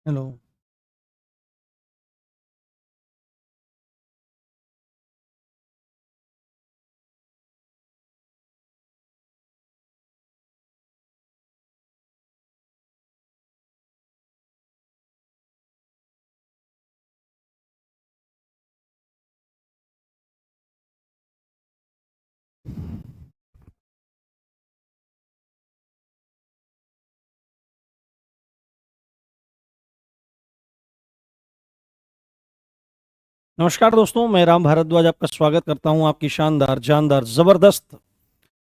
Hello. नमस्कार दोस्तों, मैं राम भारद्वाज आपका स्वागत करता हूं आपकी शानदार जानदार जबरदस्त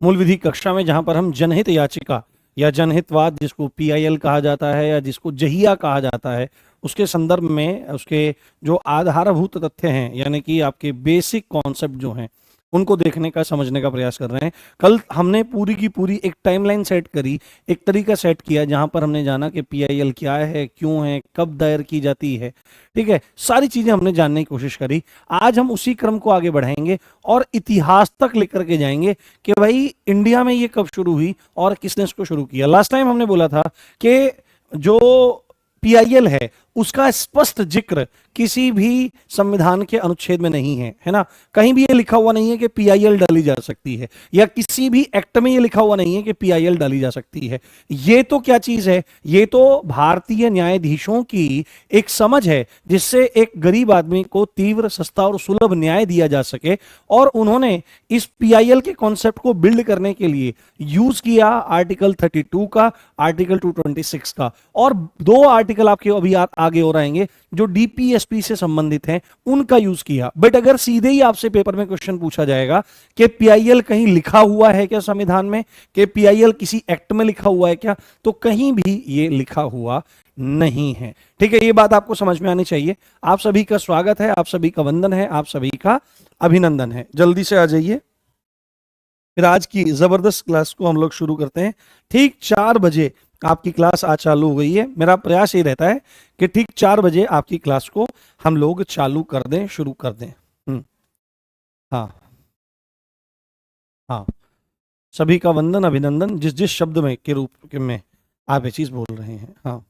मूल विधि कक्षा में, जहां पर हम जनहित याचिका या जनहितवाद, जिसको पीआईएल कहा जाता है या जिसको जहिया कहा जाता है, उसके संदर्भ में उसके जो आधारभूत तथ्य हैं, यानी कि आपके बेसिक कॉन्सेप्ट जो हैं, उनको देखने का समझने का प्रयास कर रहे हैं। कल हमने पूरी की पूरी एक टाइमलाइन सेट करी, एक तरीका सेट किया, जहां पर हमने जाना कि पीआईएल क्या है, क्यों है, कब दायर की जाती है। ठीक है, सारी चीजें हमने जानने की कोशिश करी। आज हम उसी क्रम को आगे बढ़ाएंगे और इतिहास तक लेकर के जाएंगे कि भाई इंडिया में ये कब शुरू हुई और किसने इसको शुरू किया। लास्ट टाइम हमने बोला था कि जो पीआईएल है उसका स्पष्ट जिक्र किसी भी संविधान के अनुच्छेद में नहीं है, है ना। कहीं भी ये लिखा हुआ नहीं है कि पीआईएल डाली जा सकती है, या किसी भी एक्ट में ये लिखा हुआ नहीं है कि पीआईएल डाली जा सकती है। ये तो क्या चीज है, ये तो भारतीय न्यायाधीशों की एक समझ है, जिससे एक गरीब आदमी को तीव्र, सस्ता और सुलभ न्याय दिया जा सके। और उन्होंने इस पीआईएल के कॉन्सेप्ट को बिल्ड करने के लिए यूज किया आर्टिकल 32 का, आर्टिकल 226 का, और दो आर्टिकल आपके अभी आगे और आएंगे जो डीपीएसपी से संबंधित हैं, उनका यूज किया। बट अगर सीधे ही आपसे पेपर में क्वेश्चन पूछा जाएगा कि पीआईएल कहीं लिखा हुआ है क्या संविधान में, कि पीआईएल किसी एक्ट में लिखा हुआ है क्या, तो कहीं भी ये लिखा हुआ नहीं है। ठीक है, ये बात आपको समझ में आनी चाहिए। आप सभी का स्वागत है, आप सभी का वंदन है, आप सभी का अभिनंदन है। जल्दी से आ जाइए, फिर आज की जबरदस्त क्लास को हम लोग शुरू करते हैं। ठीक 4 बजे आपकी क्लास आज चालू हो गई है। मेरा प्रयास ये रहता है कि ठीक 4 बजे आपकी क्लास को हम लोग चालू कर दें, शुरू कर दें। हाँ हाँ, सभी का वंदन अभिनंदन, जिस जिस शब्द में के रूप में आप ये चीज बोल रहे हैं। हाँ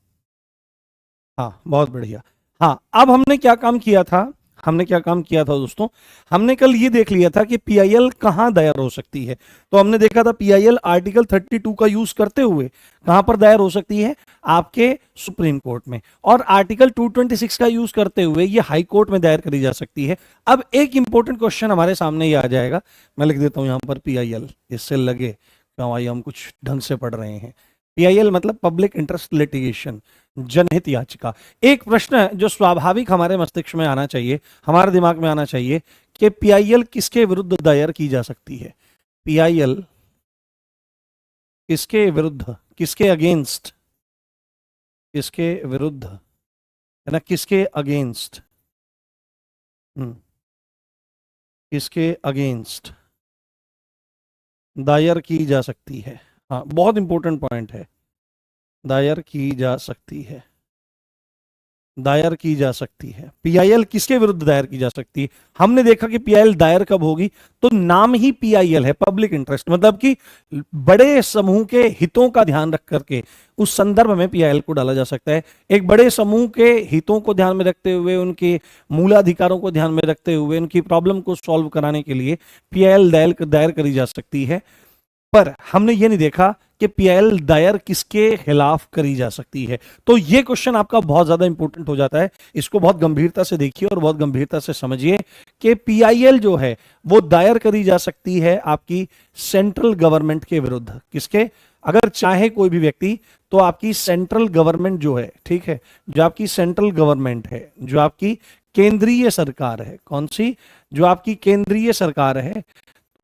हाँ, बहुत बढ़िया। हाँ, अब हमने क्या काम किया था, हमने क्या काम किया था दोस्तों, हमने कल ये देख लिया था कि पीआईएल कहां दायर हो सकती है। तो हमने देखा था पीआईएल आर्टिकल 32 का यूज करते हुए कहां पर दायर हो सकती है, आपके सुप्रीम कोर्ट में, और आर्टिकल 226 का यूज करते हुए ये हाई कोर्ट में दायर करी जा सकती है। अब एक इंपॉर्टेंट क्वेश्चन हमारे सामने ये आ जाएगा, मैं लिख देता हूं यहां पर पीआईएल, इससे लगे क्यों भाई हम कुछ ढंग से पढ़ रहे हैं। पीआईएल मतलब पब्लिक इंटरेस्ट लिटिगेशन, जनहित याचिका। एक प्रश्न जो स्वाभाविक हमारे मस्तिष्क में आना चाहिए, हमारे दिमाग में आना चाहिए, कि पीआईएल किसके विरुद्ध दायर की जा सकती है। पीआईएल किसके विरुद्ध, किसके अगेंस्ट, किसके विरुद्ध, है ना, किसके अगेंस्ट, किसके अगेंस्ट दायर की जा सकती है। हाँ, बहुत इंपॉर्टेंट पॉइंट है, दायर की जा सकती है, दायर की जा सकती है। पीआईएल किसके विरुद्ध दायर की जा सकती है। हमने देखा कि पीआईएल दायर कब होगी, तो नाम ही पीआईएल है, पब्लिक इंटरेस्ट, मतलब कि बड़े समूह के हितों का ध्यान रख करके उस संदर्भ में पीआईएल को डाला जा सकता है। एक बड़े समूह के हितों को ध्यान में रखते हुए, उनके मूलाधिकारों को ध्यान में रखते हुए, उनकी प्रॉब्लम को सॉल्व कराने के लिए पीआईएल दायर करी जा सकती है। पर हमने ये नहीं देखा कि पीआईएल दायर किसके खिलाफ करी जा सकती है। तो ये क्वेश्चन आपका बहुत ज्यादा इंपॉर्टेंट हो जाता है। इसको बहुत गंभीरता से देखिए और बहुत गंभीरता से समझिए कि पीआईएल जो है वो दायर करी जा सकती है आपकी सेंट्रल गवर्नमेंट के विरुद्ध। किसके, अगर चाहे कोई भी व्यक्ति, तो आपकी सेंट्रल गवर्नमेंट जो है, ठीक है, जो आपकी सेंट्रल गवर्नमेंट है, जो आपकी केंद्रीय सरकार है, कौन सी, जो आपकी केंद्रीय सरकार है,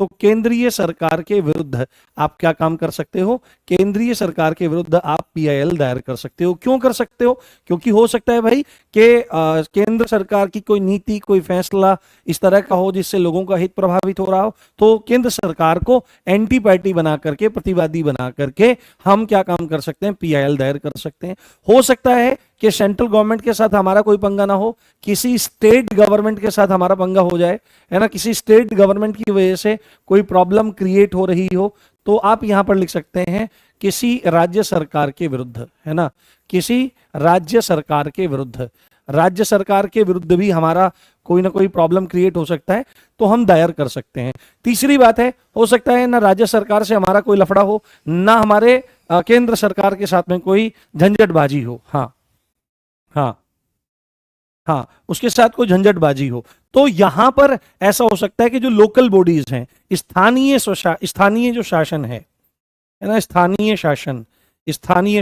तो केंद्रीय सरकार के विरुद्ध आप क्या काम कर सकते हो, केंद्रीय सरकार के विरुद्ध आप पीआईएल दायर कर सकते हो। क्यों कर सकते हो, क्योंकि हो सकता है भाई कि केंद्र सरकार की कोई नीति, कोई फैसला इस तरह का हो जिससे लोगों का हित प्रभावित हो रहा हो, तो केंद्र सरकार को एंटी पार्टी बना करके, प्रतिवादी बना करके हम क्या काम कर सकते हैं, पीआईएल दायर कर सकते हैं। हो सकता है कि सेंट्रल गवर्नमेंट के साथ हमारा कोई पंगा ना हो, किसी स्टेट गवर्नमेंट के साथ हमारा पंगा हो जाए, है ना, किसी स्टेट गवर्नमेंट की वजह से कोई प्रॉब्लम क्रिएट हो रही हो, तो आप यहां पर लिख सकते हैं किसी राज्य सरकार के विरुद्ध, है ना, किसी राज्य सरकार के विरुद्ध, राज्य सरकार के विरुद्ध भी हमारा कोई ना कोई प्रॉब्लम क्रिएट हो सकता है, तो हम दायर कर सकते हैं। तीसरी बात है, हो सकता है ना राज्य सरकार से हमारा कोई लफड़ा हो, ना हमारे केंद्र सरकार के साथ में कोई झंझटबाजी हो। हाँ हाँ हाँ, उसके साथ कोई झंझटबाजी हो, तो यहां पर ऐसा हो सकता है कि जो लोकल बॉडीज हैं, स्थानीय जो शासन है ना, स्थानीय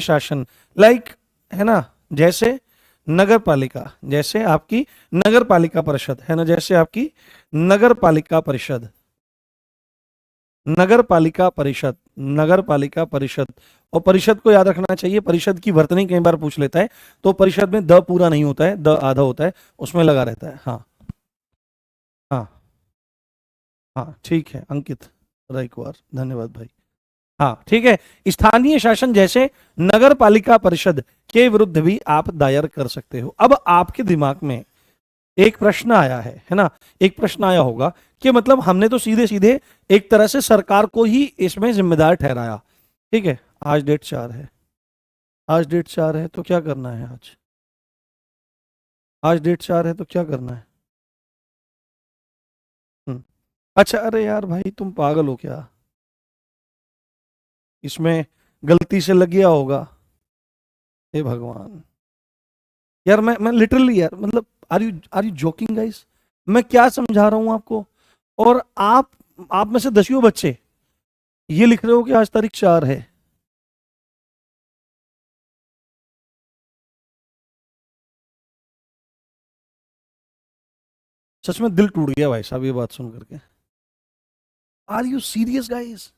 शासन लाइक, है ना, जैसे नगर पालिका, जैसे आपकी नगर पालिका परिषद है ना, जैसे आपकी नगर पालिका परिषद, नगर पालिका परिषद, नगर पालिका परिषद। और परिषद को याद रखना चाहिए, परिषद की वर्तनी कई बार पूछ लेता है, तो परिषद में द पूरा नहीं होता है, द आधा होता है, उसमें लगा रहता है। हाँ हाँ हाँ, ठीक है अंकित रायकुमार, धन्यवाद भाई। हाँ ठीक है, स्थानीय शासन जैसे नगर पालिका परिषद के विरुद्ध भी आप दायर कर सकते हो। अब आपके दिमाग में एक प्रश्न आया है ना, एक प्रश्न आया होगा कि मतलब हमने तो सीधे सीधे एक तरह से सरकार को ही इसमें जिम्मेदार ठहराया। ठीक है, आज डेट 4 है, आज डेट 4 है तो क्या करना है आज, आज डेट 4 है तो क्या करना है? अच्छा, अरे यार भाई तुम पागल हो क्या, इसमें गलती से लग गया होगा। हे भगवान, यार मैं लिटरली यार, मतलब आर यू जोकिंग गाइस? मैं क्या समझा रहा हूं आपको, और आप में से 10 बच्चे ये लिख रहे हो कि आज तारीख 4 है। सच में दिल टूट गया भाई साहब ये बात सुन करके। Are you serious guys?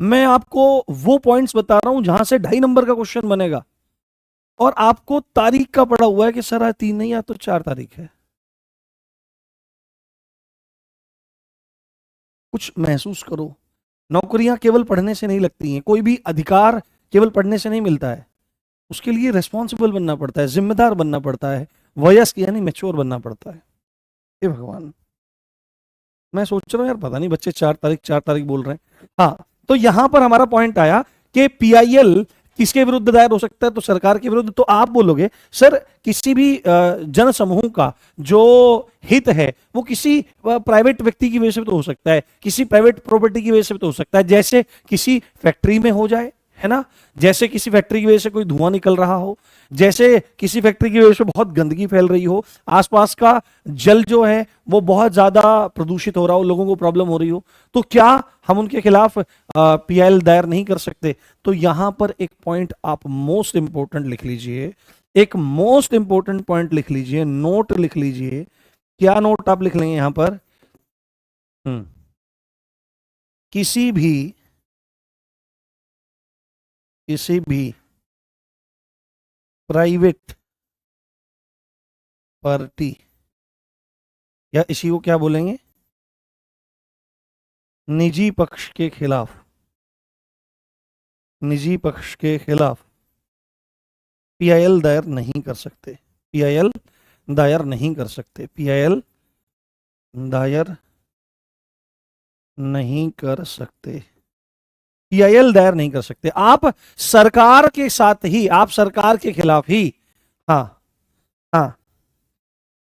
मैं आपको वो पॉइंट्स बता रहा हूं जहां से 2.5 नंबर का क्वेश्चन बनेगा, और आपको तारीख का पड़ा हुआ है कि सर आज 3 नहीं, या तो 4 तारीख है। कुछ महसूस करो, नौकरियां केवल पढ़ने से नहीं लगती हैं, कोई भी अधिकार केवल पढ़ने से नहीं मिलता है, उसके लिए रेस्पॉन्सिबल बनना पड़ता है, जिम्मेदार बनना पड़ता है, वयस्क यानी मैच्योर बनना पड़ता है। हे भगवान, मैं सोच रहा हूँ यार पता नहीं बच्चे 4 तारीख 4 तारीख बोल रहे हैं। हाँ, तो यहां पर हमारा पॉइंट आया कि पीआईएल किसके विरुद्ध दायर हो सकता है, तो सरकार के विरुद्ध। तो आप बोलोगे सर किसी भी जन समूह का जो हित है वो किसी प्राइवेट व्यक्ति की वजह से तो हो सकता है, किसी प्राइवेट प्रॉपर्टी की वजह से तो हो सकता है, जैसे किसी फैक्ट्री में हो जाए, है ना, जैसे किसी फैक्ट्री की वजह से कोई धुआं निकल रहा हो, जैसे किसी फैक्ट्री की वजह से बहुत गंदगी फैल रही हो, आसपास का जल जो है वो बहुत ज्यादा प्रदूषित हो रहा हो, लोगों को प्रॉब्लम हो रही हो, तो क्या हम उनके खिलाफ पीआईएल दायर नहीं कर सकते? तो यहां पर एक पॉइंट आप मोस्ट इंपोर्टेंट लिख लीजिए, एक मोस्ट इंपोर्टेंट पॉइंट लिख लीजिए, नोट लिख लीजिए। क्या नोट आप लिख लेंगे यहां पर? हम्म किसी भी किसी भी प्राइवेट पार्टी, या इसी को क्या बोलेंगे, निजी पक्ष के खिलाफ, निजी पक्ष के खिलाफ पीआईएल दायर नहीं कर सकते, पीआईएल दायर नहीं कर सकते, पीआईएल दायर नहीं कर सकते, पीआईएल दायर नहीं कर सकते। आप सरकार के साथ ही, आप सरकार के खिलाफ ही, हाँ हाँ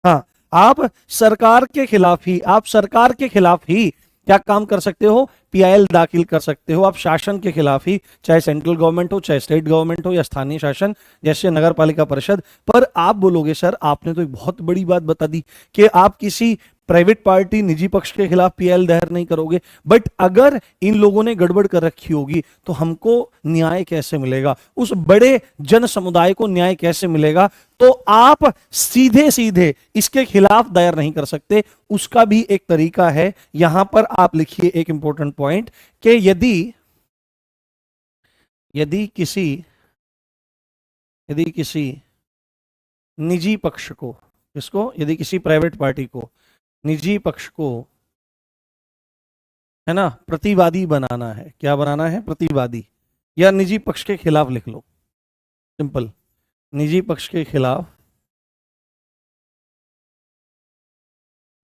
हाँ, आप सरकार के खिलाफ ही, आप सरकार के खिलाफ ही क्या काम कर सकते हो, पीआईएल दाखिल कर सकते हो। आप शासन के खिलाफ ही, चाहे सेंट्रल गवर्नमेंट हो, चाहे स्टेट गवर्नमेंट हो, या स्थानीय शासन जैसे नगर पालिका परिषद। पर आप बोलोगे सर आपने तो एक बहुत बड़ी बात बता दी कि आप किसी प्राइवेट पार्टी, निजी पक्ष के खिलाफ पीआईएल दायर नहीं करोगे, बट अगर इन लोगों ने गड़बड़ कर रखी होगी तो हमको न्याय कैसे मिलेगा, उस बड़े जन समुदाय को न्याय कैसे मिलेगा? तो आप सीधे सीधे इसके खिलाफ दायर नहीं कर सकते, उसका भी एक तरीका है। यहां पर आप लिखिए एक इंपॉर्टेंट पॉइंट कि यदि यदि किसी यदि किसी निजी पक्ष को, इसको यदि किसी प्राइवेट पार्टी को, निजी पक्ष को, है ना, प्रतिवादी बनाना है, क्या बनाना है, प्रतिवादी, या निजी पक्ष के खिलाफ लिख लो, सिंपल, निजी पक्ष के खिलाफ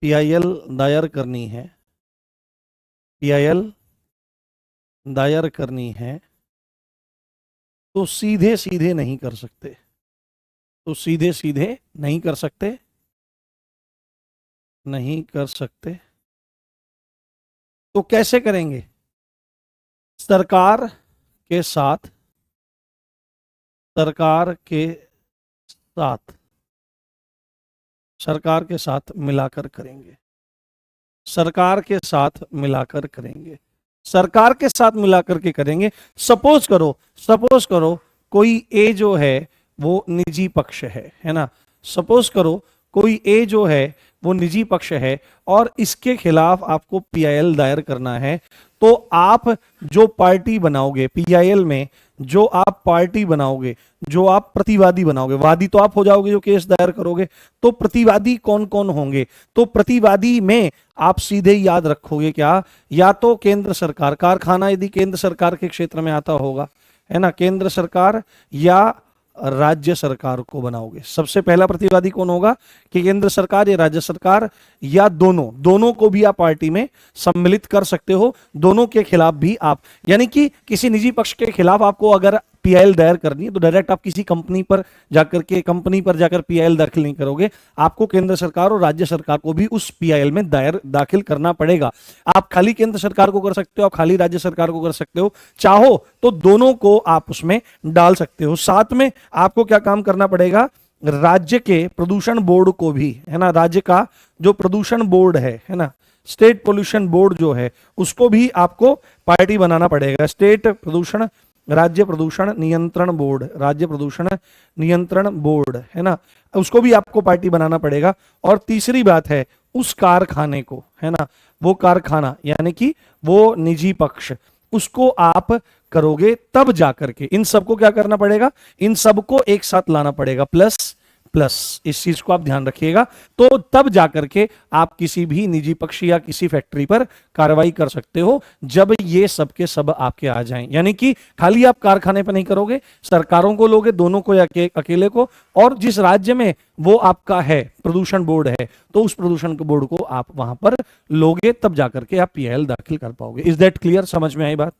पीआईएल दायर करनी है, पीआईएल दायर करनी है, तो सीधे सीधे नहीं कर सकते, तो सीधे सीधे नहीं कर सकते, नहीं कर सकते। तो कैसे करेंगे? सरकार के साथ, सरकार के साथ, सरकार के साथ मिलाकर करेंगे, सरकार के साथ मिलाकर करेंगे, सरकार के साथ मिलाकर के करेंगे। सपोज करो कोई ए जो है वो निजी पक्ष है ना। सपोज करो कोई ए जो है वो निजी पक्ष है और इसके खिलाफ आपको पीआईएल दायर करना है। तो आप जो पार्टी बनाओगे पीआईएल में, जो आप पार्टी बनाओगे, जो आप प्रतिवादी बनाओगे, वादी तो आप हो जाओगे जो केस दायर करोगे, तो प्रतिवादी कौन कौन होंगे? तो प्रतिवादी में आप सीधे याद रखोगे क्या, या तो केंद्र सरकार, कारखाना यदि केंद्र सरकार के क्षेत्र में आता होगा, है ना, केंद्र सरकार या राज्य सरकार को बनाओगे। सबसे पहला प्रतिवादी कौन होगा कि केंद्र सरकार या राज्य सरकार, या दोनों, दोनों को भी आप पार्टी में सम्मिलित कर सकते हो, दोनों के खिलाफ भी आप, यानी कि किसी निजी पक्ष के खिलाफ आपको अगर पीआईएल दायर करनी है तो डायरेक्ट आप किसी कंपनी पर जाकर पीआईएल दाखिल नहीं करोगे, आपको केंद्र सरकार और राज्य सरकार को भी उस पीआईएल में दाखिल करना पड़ेगा। आप खाली केंद्र सरकार को कर सकते हो, आप खाली राज्य सरकार को कर सकते हो, चाहो तो दोनों को आप उसमें डाल सकते हो। साथ में आपको क्या काम करना पड़ेगा, राज्य के प्रदूषण बोर्ड को भी, है ना, राज्य का जो प्रदूषण बोर्ड है ना, स्टेट पोल्यूशन बोर्ड जो है, उसको भी आपको पार्टी बनाना पड़ेगा। स्टेट प्रदूषण, राज्य प्रदूषण नियंत्रण बोर्ड, राज्य प्रदूषण नियंत्रण बोर्ड, है ना, उसको भी आपको पार्टी बनाना पड़ेगा। और तीसरी बात है उस कारखाने को, है ना, वो कारखाना यानी कि वो निजी पक्ष, उसको आप करोगे तब जाकर के इन सबको क्या करना पड़ेगा, इन सबको एक साथ लाना पड़ेगा, प्लस प्लस, इस चीज को आप ध्यान रखिएगा। तो तब जाकर के आप किसी भी निजी पक्ष या किसी फैक्ट्री पर कार्रवाई कर सकते हो, जब ये सब के सब आपके आ जाएं। यानी कि खाली आप कारखाने पर नहीं करोगे, सरकारों को लोगे, दोनों को या अकेले को, और जिस राज्य में वो आपका है प्रदूषण बोर्ड है, तो उस प्रदूषण बोर्ड को आप वहां पर लोगे, तब जाकर के आप पीआईएल दाखिल कर पाओगे। Is that clear? समझ में आई बात?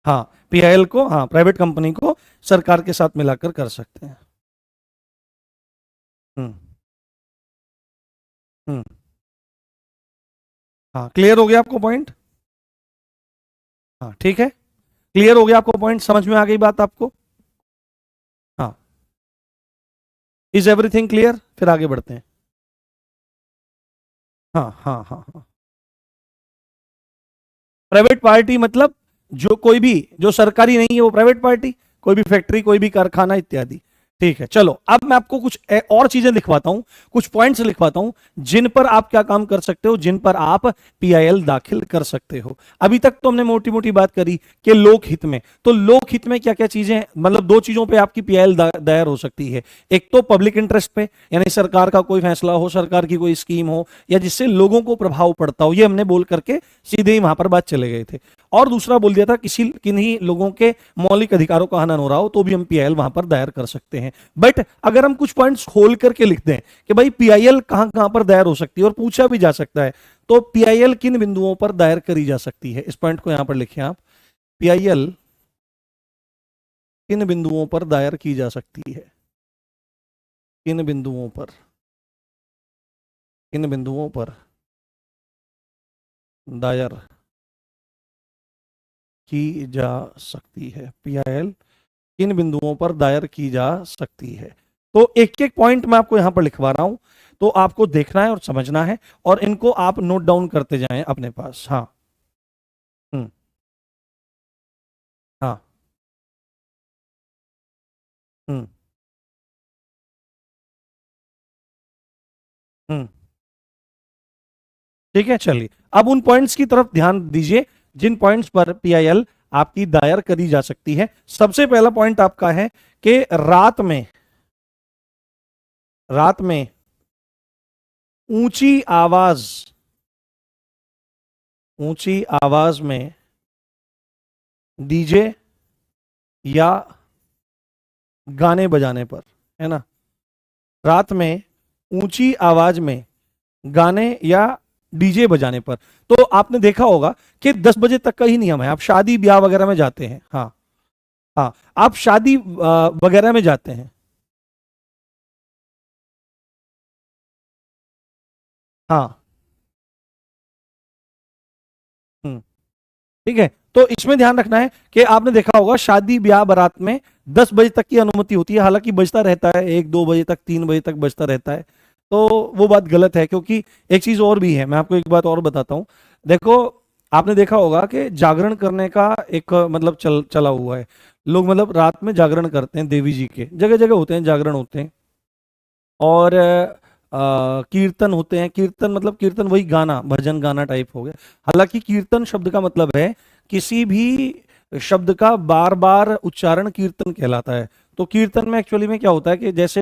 हाँ, पीआईएल को, हाँ, प्राइवेट कंपनी को सरकार के साथ मिलाकर कर सकते हैं। हम्म हम्म हाँ, क्लियर हो गया आपको पॉइंट? हाँ, ठीक है, क्लियर हो गया आपको पॉइंट, समझ में आ गई बात आपको? हाँ, इज एवरीथिंग क्लियर? फिर आगे बढ़ते हैं। हाँ हाँ हाँ हाँ, प्राइवेट पार्टी मतलब जो कोई भी जो सरकारी नहीं है वो प्राइवेट पार्टी, कोई भी फैक्ट्री, कोई भी कारखाना इत्यादि। ठीक है, चलो अब मैं आपको कुछ और चीजें लिखवाता हूं, कुछ पॉइंट्स लिखवाता हूं जिन पर आप क्या काम कर सकते हो, जिन पर आप पीआईएल दाखिल कर सकते हो। अभी तक तो हमने मोटी मोटी बात करी कि लोकहित में, तो लोकहित में क्या क्या चीजें, मतलब दो चीजों पे आपकी पीआईएल दायर हो सकती है। एक तो पब्लिक इंटरेस्ट पे, यानी सरकार का कोई फैसला हो, सरकार की कोई स्कीम हो, या जिससे लोगों को प्रभाव पड़ता हो, ये हमने बोल करके सीधे ही वहां पर बात चले गए थे। और दूसरा बोल दिया था किसी किन्हीं लोगों के मौलिक अधिकारों का हनन हो रहा हो तो भी हम पीआईएल वहां पर दायर कर सकते हैं। बट अगर हम कुछ पॉइंट्स खोल करके लिख दें कि भाई पीआईएल कहां कहां पर दायर हो सकती है, और पूछा भी जा सकता है, तो पीआईएल किन बिंदुओं पर दायर करी जा सकती है, इस पॉइंट को यहां पर लिखें आप, पीआईएल किन बिंदुओं पर दायर की जा सकती है, किन बिंदुओं पर, किन बिंदुओं पर दायर की जा सकती है, पीआईएल किन बिंदुओं पर दायर की जा सकती है। तो एक एक पॉइंट मैं आपको यहां पर लिखवा रहा हूं, तो आपको देखना है और समझना है, और इनको आप नोट डाउन करते जाएं अपने पास। हाँ, हम्म, हाँ, हम्म, हम्म, ठीक है, चलिए अब उन पॉइंट्स की तरफ ध्यान दीजिए जिन पॉइंट्स पर पीआईएल आपकी दायर करी जा सकती है। सबसे पहला पॉइंट आपका है कि रात में ऊंची आवाज, ऊंची आवाज में डीजे या गाने बजाने पर, है ना, रात में ऊंची आवाज में गाने या डीजे बजाने पर। तो आपने देखा होगा कि 10 बजे तक का ही नियम है, आप शादी ब्याह वगैरह में जाते हैं, हाँ, हाँ, आप शादी वगैरह में जाते हैं। हाँ। हम्म। ठीक है, तो इसमें ध्यान रखना है कि आपने देखा होगा शादी ब्याह बारात में 10 बजे तक की अनुमति होती है, हालांकि बजता रहता है 1-2 बजे तक, 3 बजे तक बजता रहता है। तो वो बात गलत है, क्योंकि एक चीज और भी है, मैं आपको एक बात और बताता हूं। देखो, आपने देखा होगा कि जागरण करने का एक मतलब चला हुआ है। लोग मतलब रात में जागरण करते हैं, देवी जी के जगह जगह होते हैं, जागरण होते हैं। और कीर्तन होते हैं। कीर्तन मतलब कीर्तन वही गाना, भजन गाना टाइप हो गया। हालांकि कीर्तन शब्द का मतलब है किसी भी शब्द का बार बार उच्चारण कीर्तन कहलाता है। तो कीर्तन में एक्चुअली में क्या होता है कि जैसे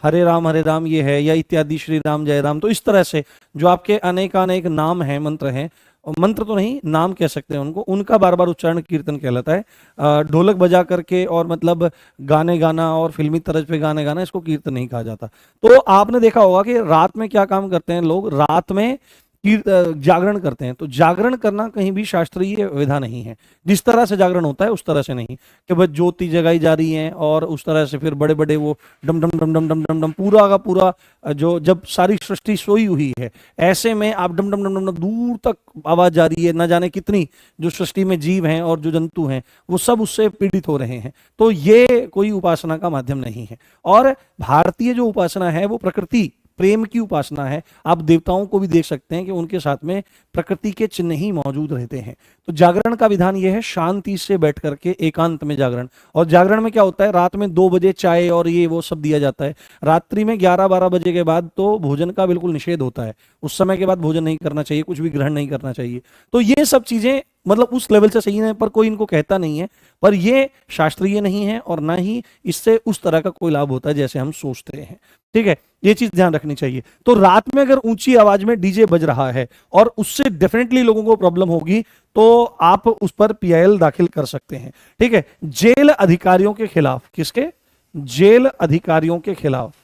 हरे राम ये है, या इत्यादि श्री राम जय राम, तो इस तरह से जो आपके अनेक अनेक नाम हैं, मंत्र हैं, और मंत्र तो नहीं, नाम कह सकते हैं उनको, उनका बार बार उच्चारण कीर्तन कहलाता है। ढोलक बजा करके और मतलब गाने गाना और फिल्मी तर्ज पे गाने गाना, इसको कीर्तन नहीं कहा जाता। तो आपने देखा होगा कि रात में क्या काम करते हैं लोग, रात में जागरण करते हैं। तो जागरण करना कहीं भी शास्त्रीय विधा नहीं है। जिस तरह से जागरण होता है उस तरह से नहीं, कि बस ज्योति जगाई जा रही है और उस तरह से फिर बड़े बड़े वो डम डम डम डम डम डम डम पूरा का पूरा, जो जब सारी सृष्टि सोई हुई है, ऐसे में आप डम डम डम डम डम दूर तक आवाज जा रही है, न जाने कितनी जो सृष्टि में जीव हैं और जो जंतु हैं वो सब उससे पीड़ित हो रहे हैं। तो ये कोई उपासना का माध्यम नहीं है। और भारतीय जो उपासना है वो प्रकृति प्रेम की उपासना है। आप देवताओं को भी देख सकते हैं कि उनके साथ में प्रकृति के चिन्ह ही मौजूद रहते हैं। तो जागरण का विधान यह है, शांति से बैठ करके एकांत में जागरण। और जागरण में क्या होता है, रात में 2 बजे चाय और ये वो सब दिया जाता है। रात्रि में 11-12 बजे के बाद तो भोजन का बिल्कुल निषेध होता है। उस समय के बाद भोजन नहीं करना चाहिए, कुछ भी ग्रहण नहीं करना चाहिए। तो ये सब चीजें मतलब उस लेवल से सही है, पर कोई इनको कहता नहीं है। पर ये शास्त्रीय नहीं है और ना ही इससे उस तरह का कोई लाभ होता है जैसे हम सोचते हैं। ठीक है, ये चीज ध्यान रखनी चाहिए। तो रात में अगर ऊंची आवाज में डीजे बज रहा है और उससे डेफिनेटली लोगों को प्रॉब्लम होगी, तो आप उस पर पीआईएल दाखिल कर सकते हैं। ठीक है, जेल अधिकारियों के खिलाफ, किसके, जेल अधिकारियों के खिलाफ,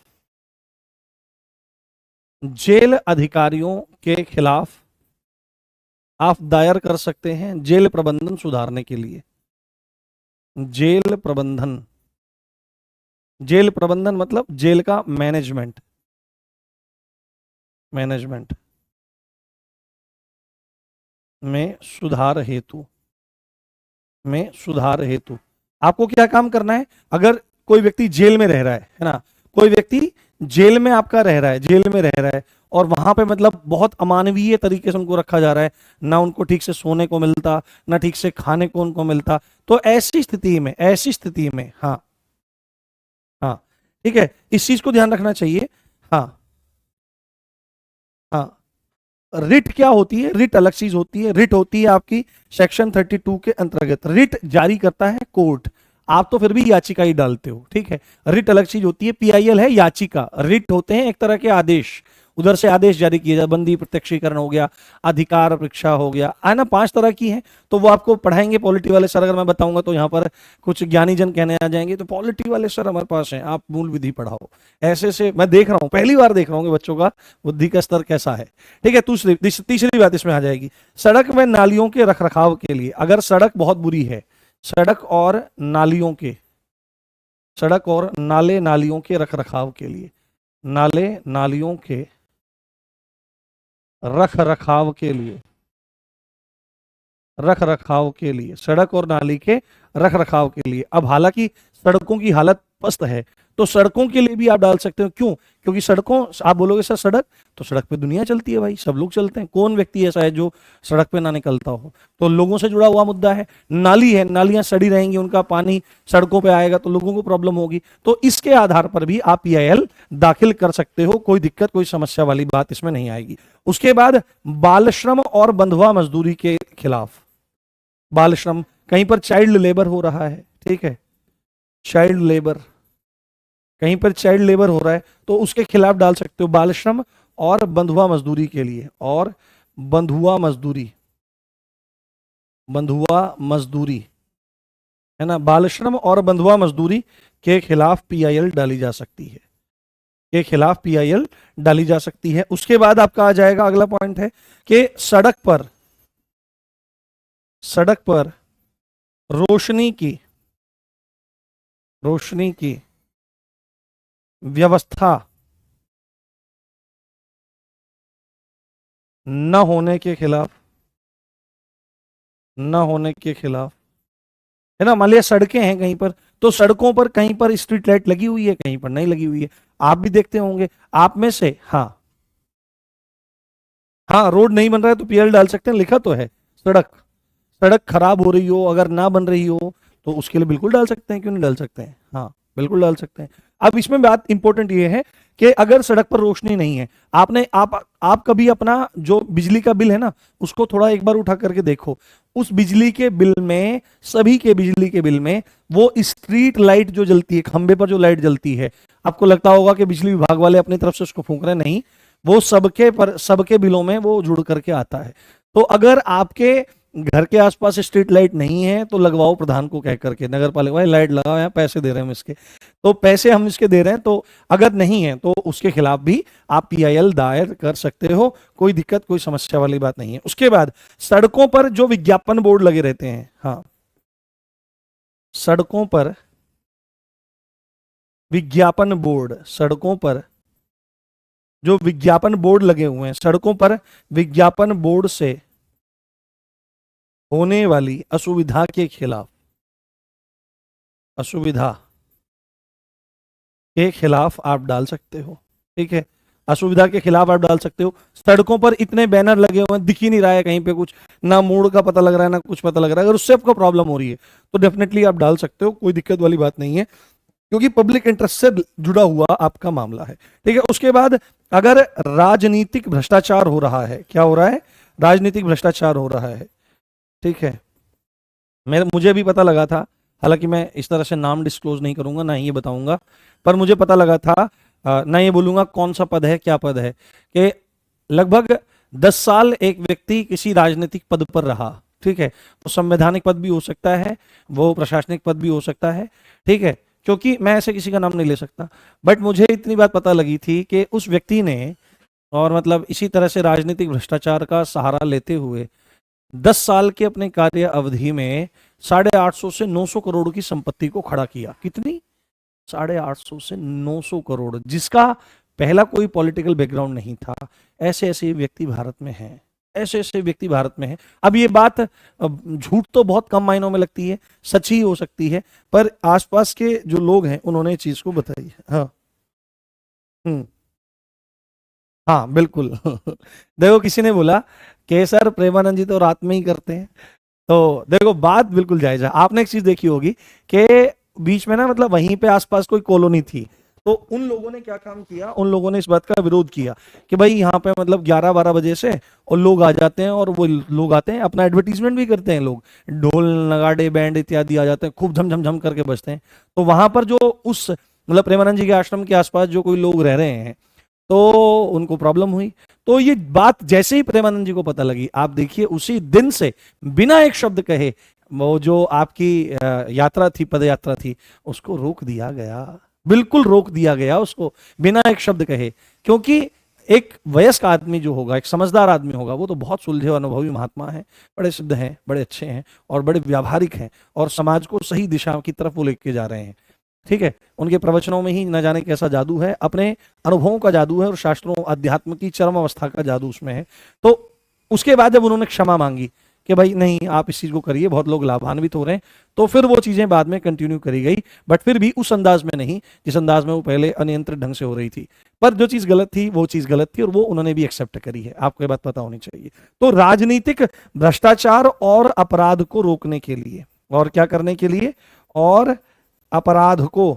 जेल अधिकारियों के खिलाफ आप दायर कर सकते हैं जेल प्रबंधन सुधारने के लिए। जेल प्रबंधन, जेल प्रबंधन मतलब जेल का मैनेजमेंट, मैनेजमेंट में सुधार हेतु, में सुधार हेतु आपको क्या काम करना है। अगर कोई व्यक्ति जेल में रह रहा है ना, कोई व्यक्ति जेल में आपका रह रहा है, जेल में रह रहा है, और वहां पे मतलब बहुत अमानवीय तरीके से उनको रखा जा रहा है, ना उनको ठीक से सोने को मिलता, ना ठीक से खाने को उनको मिलता। तो ऐसी स्थिति में, ऐसी स्थिति में, हाँ, हाँ, ठीक है, इस चीज को ध्यान रखना चाहिए। हाँ, हाँ, रिट क्या होती है, रिट अलग चीज होती है। रिट होती है आपकी सेक्शन 32 के अंतर्गत, रिट जारी करता है कोर्ट। आप तो फिर भी याचिका ही डालते हो, ठीक है। रिट अलग चीज होती है, पीआईएल है याचिका, रिट होते हैं एक तरह के आदेश, उधर से आदेश जारी किया जाए, बंदी प्रत्यक्षीकरण हो गया, अधिकार परीक्षा हो गया, है ना, 5 तरह की है। तो वो आपको पढ़ाएंगे पॉलिटी वाले सर, अगर मैं बताऊंगा तो यहाँ पर कुछ ज्ञानी जन कहने आ जाएंगे, तो पॉलिटी वाले सर हमारे पास हैं, आप मूल विधि पढ़ाओ। ऐसे से मैं देख रहा हूँ, पहली बार देख रहा हूँ कि बच्चों का बुद्धि का स्तर कैसा है। ठीक है, तीसरी बात इसमें आ जाएगी, सड़क व नालियों के रखरखाव के लिए। अगर सड़क बहुत बुरी है, सड़क और नालियों के, सड़क और नाले नालियों के रखरखाव के लिए, नाले नालियों के रख रखाव के लिए, रख रखाव के लिए, सड़क और नाली के रख रखाव के लिए। अब हालांकि सड़कों की हालत पस्त है, तो सड़कों के लिए भी आप डाल सकते हो। क्यों? क्योंकि सड़कों, आप बोलोगे सर सड़क, तो सड़क पे दुनिया चलती है भाई, सब लोग चलते हैं, कौन व्यक्ति ऐसा है जो सड़क पे ना निकलता हो। तो लोगों से जुड़ा हुआ मुद्दा है। नाली है, नालियां सड़ी रहेंगी, उनका पानी सड़कों पे आएगा तो लोगों को प्रॉब्लम होगी। तो इसके आधार पर भी आप पीआईएल दाखिल कर सकते हो, कोई दिक्कत, कोई समस्या वाली बात इसमें नहीं आएगी। उसके बाद बाल श्रम और बंधुआ मजदूरी के खिलाफ, बाल श्रम, कहीं पर चाइल्ड लेबर हो रहा है, ठीक है, चाइल्ड लेबर, कहीं पर चाइल्ड लेबर हो रहा है, तो उसके खिलाफ डाल सकते हो बाल श्रम और बंधुआ मजदूरी के लिए। और बंधुआ मजदूरी, बंधुआ मजदूरी, है ना, बाल श्रम और बंधुआ मजदूरी के खिलाफ पीआईएल डाली जा सकती है, के खिलाफ पीआईएल डाली जा सकती है। उसके बाद आपका आ जाएगा, अगला पॉइंट है कि सड़क पर, सड़क पर रोशनी की, रोशनी की व्यवस्था न होने के खिलाफ, न होने के खिलाफ, है ना। मान लिया सड़कें हैं कहीं पर, तो सड़कों पर कहीं पर स्ट्रीट लाइट लगी हुई है, कहीं पर नहीं लगी हुई है। आप भी देखते होंगे, आप में से, हाँ हाँ, रोड नहीं बन रहा है तो पीएल डाल सकते हैं, लिखा तो है। सड़क, सड़क खराब हो रही हो, अगर ना बन रही हो, तो उसके लिए बिल्कुल डाल सकते हैं, क्यों नहीं डाल सकते हैं, हाँ बिल्कुल डाल सकते हैं। अब इसमें बात इंपॉर्टेंट ये है कि अगर सड़क पर रोशनी नहीं है, आपने आप कभी अपना जो बिजली का बिल है ना, उसको थोड़ा एक बार उठा करके देखो। उस बिजली के बिल में, सभी के बिजली के बिल में, वो स्ट्रीट लाइट जो जलती है, खंबे पर जो लाइट जलती है, आपको लगता होगा कि बिजली विभाग वाले अपनी तरफ से उसको फूंक रहे, नहीं, वो सबके बिलों में वो जुड़ करके आता है। तो अगर आपके घर के आसपास स्ट्रीट लाइट नहीं है तो लगवाओ, प्रधान को कह करके, नगर पालिका, भाई लाइट लगाओ, यहाँ पैसे दे रहे हैं हम इसके, तो पैसे हम इसके दे रहे हैं, तो अगर नहीं है तो उसके खिलाफ भी आप पीआईएल दायर कर सकते हो, कोई दिक्कत, कोई समस्या वाली बात नहीं है। उसके बाद सड़कों पर जो विज्ञापन बोर्ड लगे रहते हैं, हाँ, सड़कों पर विज्ञापन बोर्ड, सड़कों पर जो विज्ञापन बोर्ड लगे हुए हैं, सड़कों पर विज्ञापन बोर्ड से होने वाली असुविधा के खिलाफ, असुविधा के खिलाफ आप डाल सकते हो, ठीक है। असुविधा के खिलाफ आप डाल सकते हो। सड़कों पर इतने बैनर लगे हुए हैं, दिख ही नहीं रहा है कहीं पे कुछ, ना मोड़ का पता लग रहा है, ना कुछ पता लग रहा है, अगर उससे आपको प्रॉब्लम हो रही है तो डेफिनेटली आप डाल सकते हो, कोई दिक्कत वाली बात नहीं है, क्योंकि पब्लिक इंटरेस्ट से जुड़ा हुआ आपका मामला है, ठीक है। उसके बाद अगर राजनीतिक भ्रष्टाचार हो रहा है, क्या हो रहा है, राजनीतिक भ्रष्टाचार हो रहा है, ठीक है। मुझे भी पता लगा था, हालांकि मैं इस तरह से नाम डिस्क्लोज नहीं करूंगा, ना ही ये बताऊंगा, पर मुझे पता लगा था, ना ये बोलूंगा कौन सा पद है, क्या पद है, कि लगभग 10 साल एक व्यक्ति किसी राजनीतिक पद पर रहा, ठीक है। वो संवैधानिक पद भी हो सकता है, वो प्रशासनिक पद भी हो सकता है, ठीक है, क्योंकि मैं ऐसे किसी का नाम नहीं ले सकता, बट मुझे इतनी बात पता लगी थी कि उस व्यक्ति ने, और मतलब इसी तरह से राजनीतिक भ्रष्टाचार का सहारा लेते हुए 10 साल के अपने कार्य अवधि में 850 से 900 करोड़ की संपत्ति को खड़ा किया। कितनी? 850 से 900 करोड़, जिसका पहला कोई पॉलिटिकल बैकग्राउंड नहीं था। ऐसे ऐसे व्यक्ति भारत में हैं, ऐसे ऐसे व्यक्ति भारत में हैं। अब ये बात, झूठ तो बहुत कम मायनों में लगती है, सच ही हो सकती है, पर आसपास के जो लोग हैं उन्होंने इस चीज को बताई है। हाँ, हम्म, हाँ बिल्कुल। देखो, किसी ने बोला कि सर प्रेमानंद जी तो रात में ही करते हैं, तो देखो बात बिल्कुल जायज है। आपने एक चीज देखी होगी कि बीच में ना, मतलब वहीं पे आसपास कोई कॉलोनी थी, तो उन लोगों ने क्या काम किया, उन लोगों ने इस बात का विरोध किया कि भाई यहाँ पे मतलब 11-12 बजे से और लोग आ जाते हैं, और वो लोग आते हैं, अपना एडवर्टीजमेंट भी करते हैं, लोग ढोल नगाड़े बैंड इत्यादि आ जाते हैं, खूब झम झम झम करके बजते हैं। तो वहां पर जो उस, मतलब प्रेमानंद जी के आश्रम के आसपास जो कोई लोग रह रहे हैं, तो उनको प्रॉब्लम हुई। तो ये बात जैसे ही प्रेमानंद जी को पता लगी, आप देखिए उसी दिन से बिना एक शब्द कहे वो जो आपकी यात्रा थी, पद यात्रा थी, उसको रोक दिया गया, बिल्कुल रोक दिया गया उसको, बिना एक शब्द कहे। क्योंकि एक वयस्क आदमी जो होगा, एक समझदार आदमी होगा, वो तो बहुत सुलझे और अनुभवी महात्मा हैं, बड़े सिद्ध हैं, बड़े अच्छे हैं और बड़े व्यावहारिक हैं, और समाज को सही दिशा की तरफ वो लेके जा रहे हैं, ठीक है। उनके प्रवचनों में ही न जाने कैसा जादू है, अपने अनुभवों का जादू है, और शास्त्रों अध्यात्म की चरम अवस्था का जादू उसमें है। तो उसके बाद जब उन्होंने क्षमा मांगी कि भाई नहीं, आप इस चीज को करिए, बहुत लोग लाभान्वित हो रहे हैं, तो फिर वो चीजें बाद में कंटिन्यू करी गई, बट फिर भी उस अंदाज में नहीं जिस अंदाज में वो पहले अनियंत्रित ढंग से हो रही थी। पर जो चीज गलत थी वो चीज गलत थी, और वो उन्होंने भी एक्सेप्ट करी है, आपको ये बात पता होनी चाहिए। तो राजनीतिक भ्रष्टाचार और अपराध को रोकने के लिए, और क्या करने के लिए, और अपराध को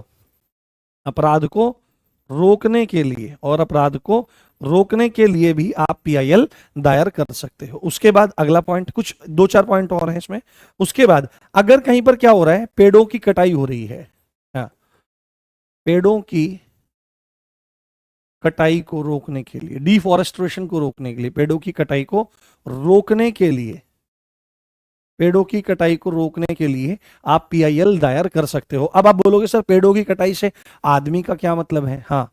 रोकने के लिए, और अपराध को रोकने के लिए भी आप पीआईएल दायर कर सकते हो। उसके बाद अगला पॉइंट, कुछ 2-4 पॉइंट और हैं इसमें। उसके बाद अगर कहीं पर क्या हो रहा है, पेड़ों की कटाई हो रही है, हाँ, पेड़ों की कटाई को रोकने के लिए, डिफॉरेस्टेशन को रोकने के लिए, पेड़ों की कटाई को रोकने के लिए, पेड़ों की कटाई को रोकने के लिए आप पीआईएल दायर कर सकते हो। अब आप बोलोगे सर पेड़ों की कटाई से आदमी का क्या मतलब है? हाँ,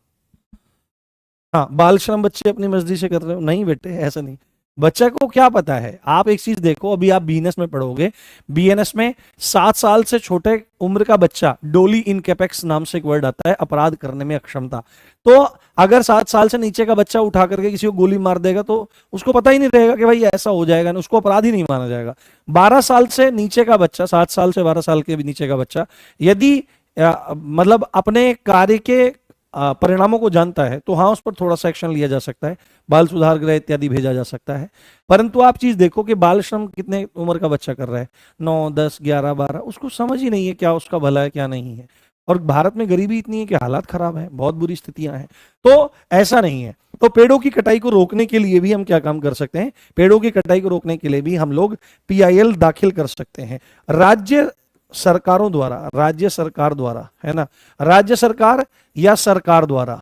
हाँ, बाल श्रम बच्चे अपनी मर्जी से कर रहे हो? नहीं बेटे, ऐसा नहीं। बच्चा को क्या पता है? आप एक चीज देखो, अभी आप बीएनएस में पढ़ोगे, बीएनएस में 7 साल से छोटे उम्र का बच्चा, डोली इनकेपेक्स नाम से एक वर्ड आता है, अपराध करने में अक्षमता। तो अगर 7 साल से नीचे का बच्चा उठा करके किसी को गोली मार देगा तो उसको पता ही नहीं रहेगा कि भाई ऐसा हो जाएगा, उसको अपराध ही नहीं माना जाएगा। 12 साल से नीचे का बच्चा, 7 साल से 12 साल के भी नीचे का बच्चा, यदि मतलब अपने कार्य के परिणामों को जानता है तो हाँ, उस पर थोड़ा सा एक्शन लिया जा सकता है, बाल सुधार गृह इत्यादि भेजा जा सकता है। परंतु आप चीज देखो कि बाल श्रम कितने उम्र का बच्चा कर रहा है, 9, 10, 11, 12, उसको समझ ही नहीं है क्या उसका भला है क्या नहीं है। और भारत में गरीबी इतनी है कि हालात खराब है, बहुत बुरी स्थितियां हैं। तो ऐसा नहीं है। तो पेड़ों की कटाई को रोकने के लिए भी हम क्या काम कर सकते हैं? पेड़ों की कटाई को रोकने के लिए भी हम लोग पीआईएल दाखिल कर सकते हैं राज्य सरकारों द्वारा, राज्य सरकार द्वारा, है ना, राज्य सरकार या सरकार द्वारा,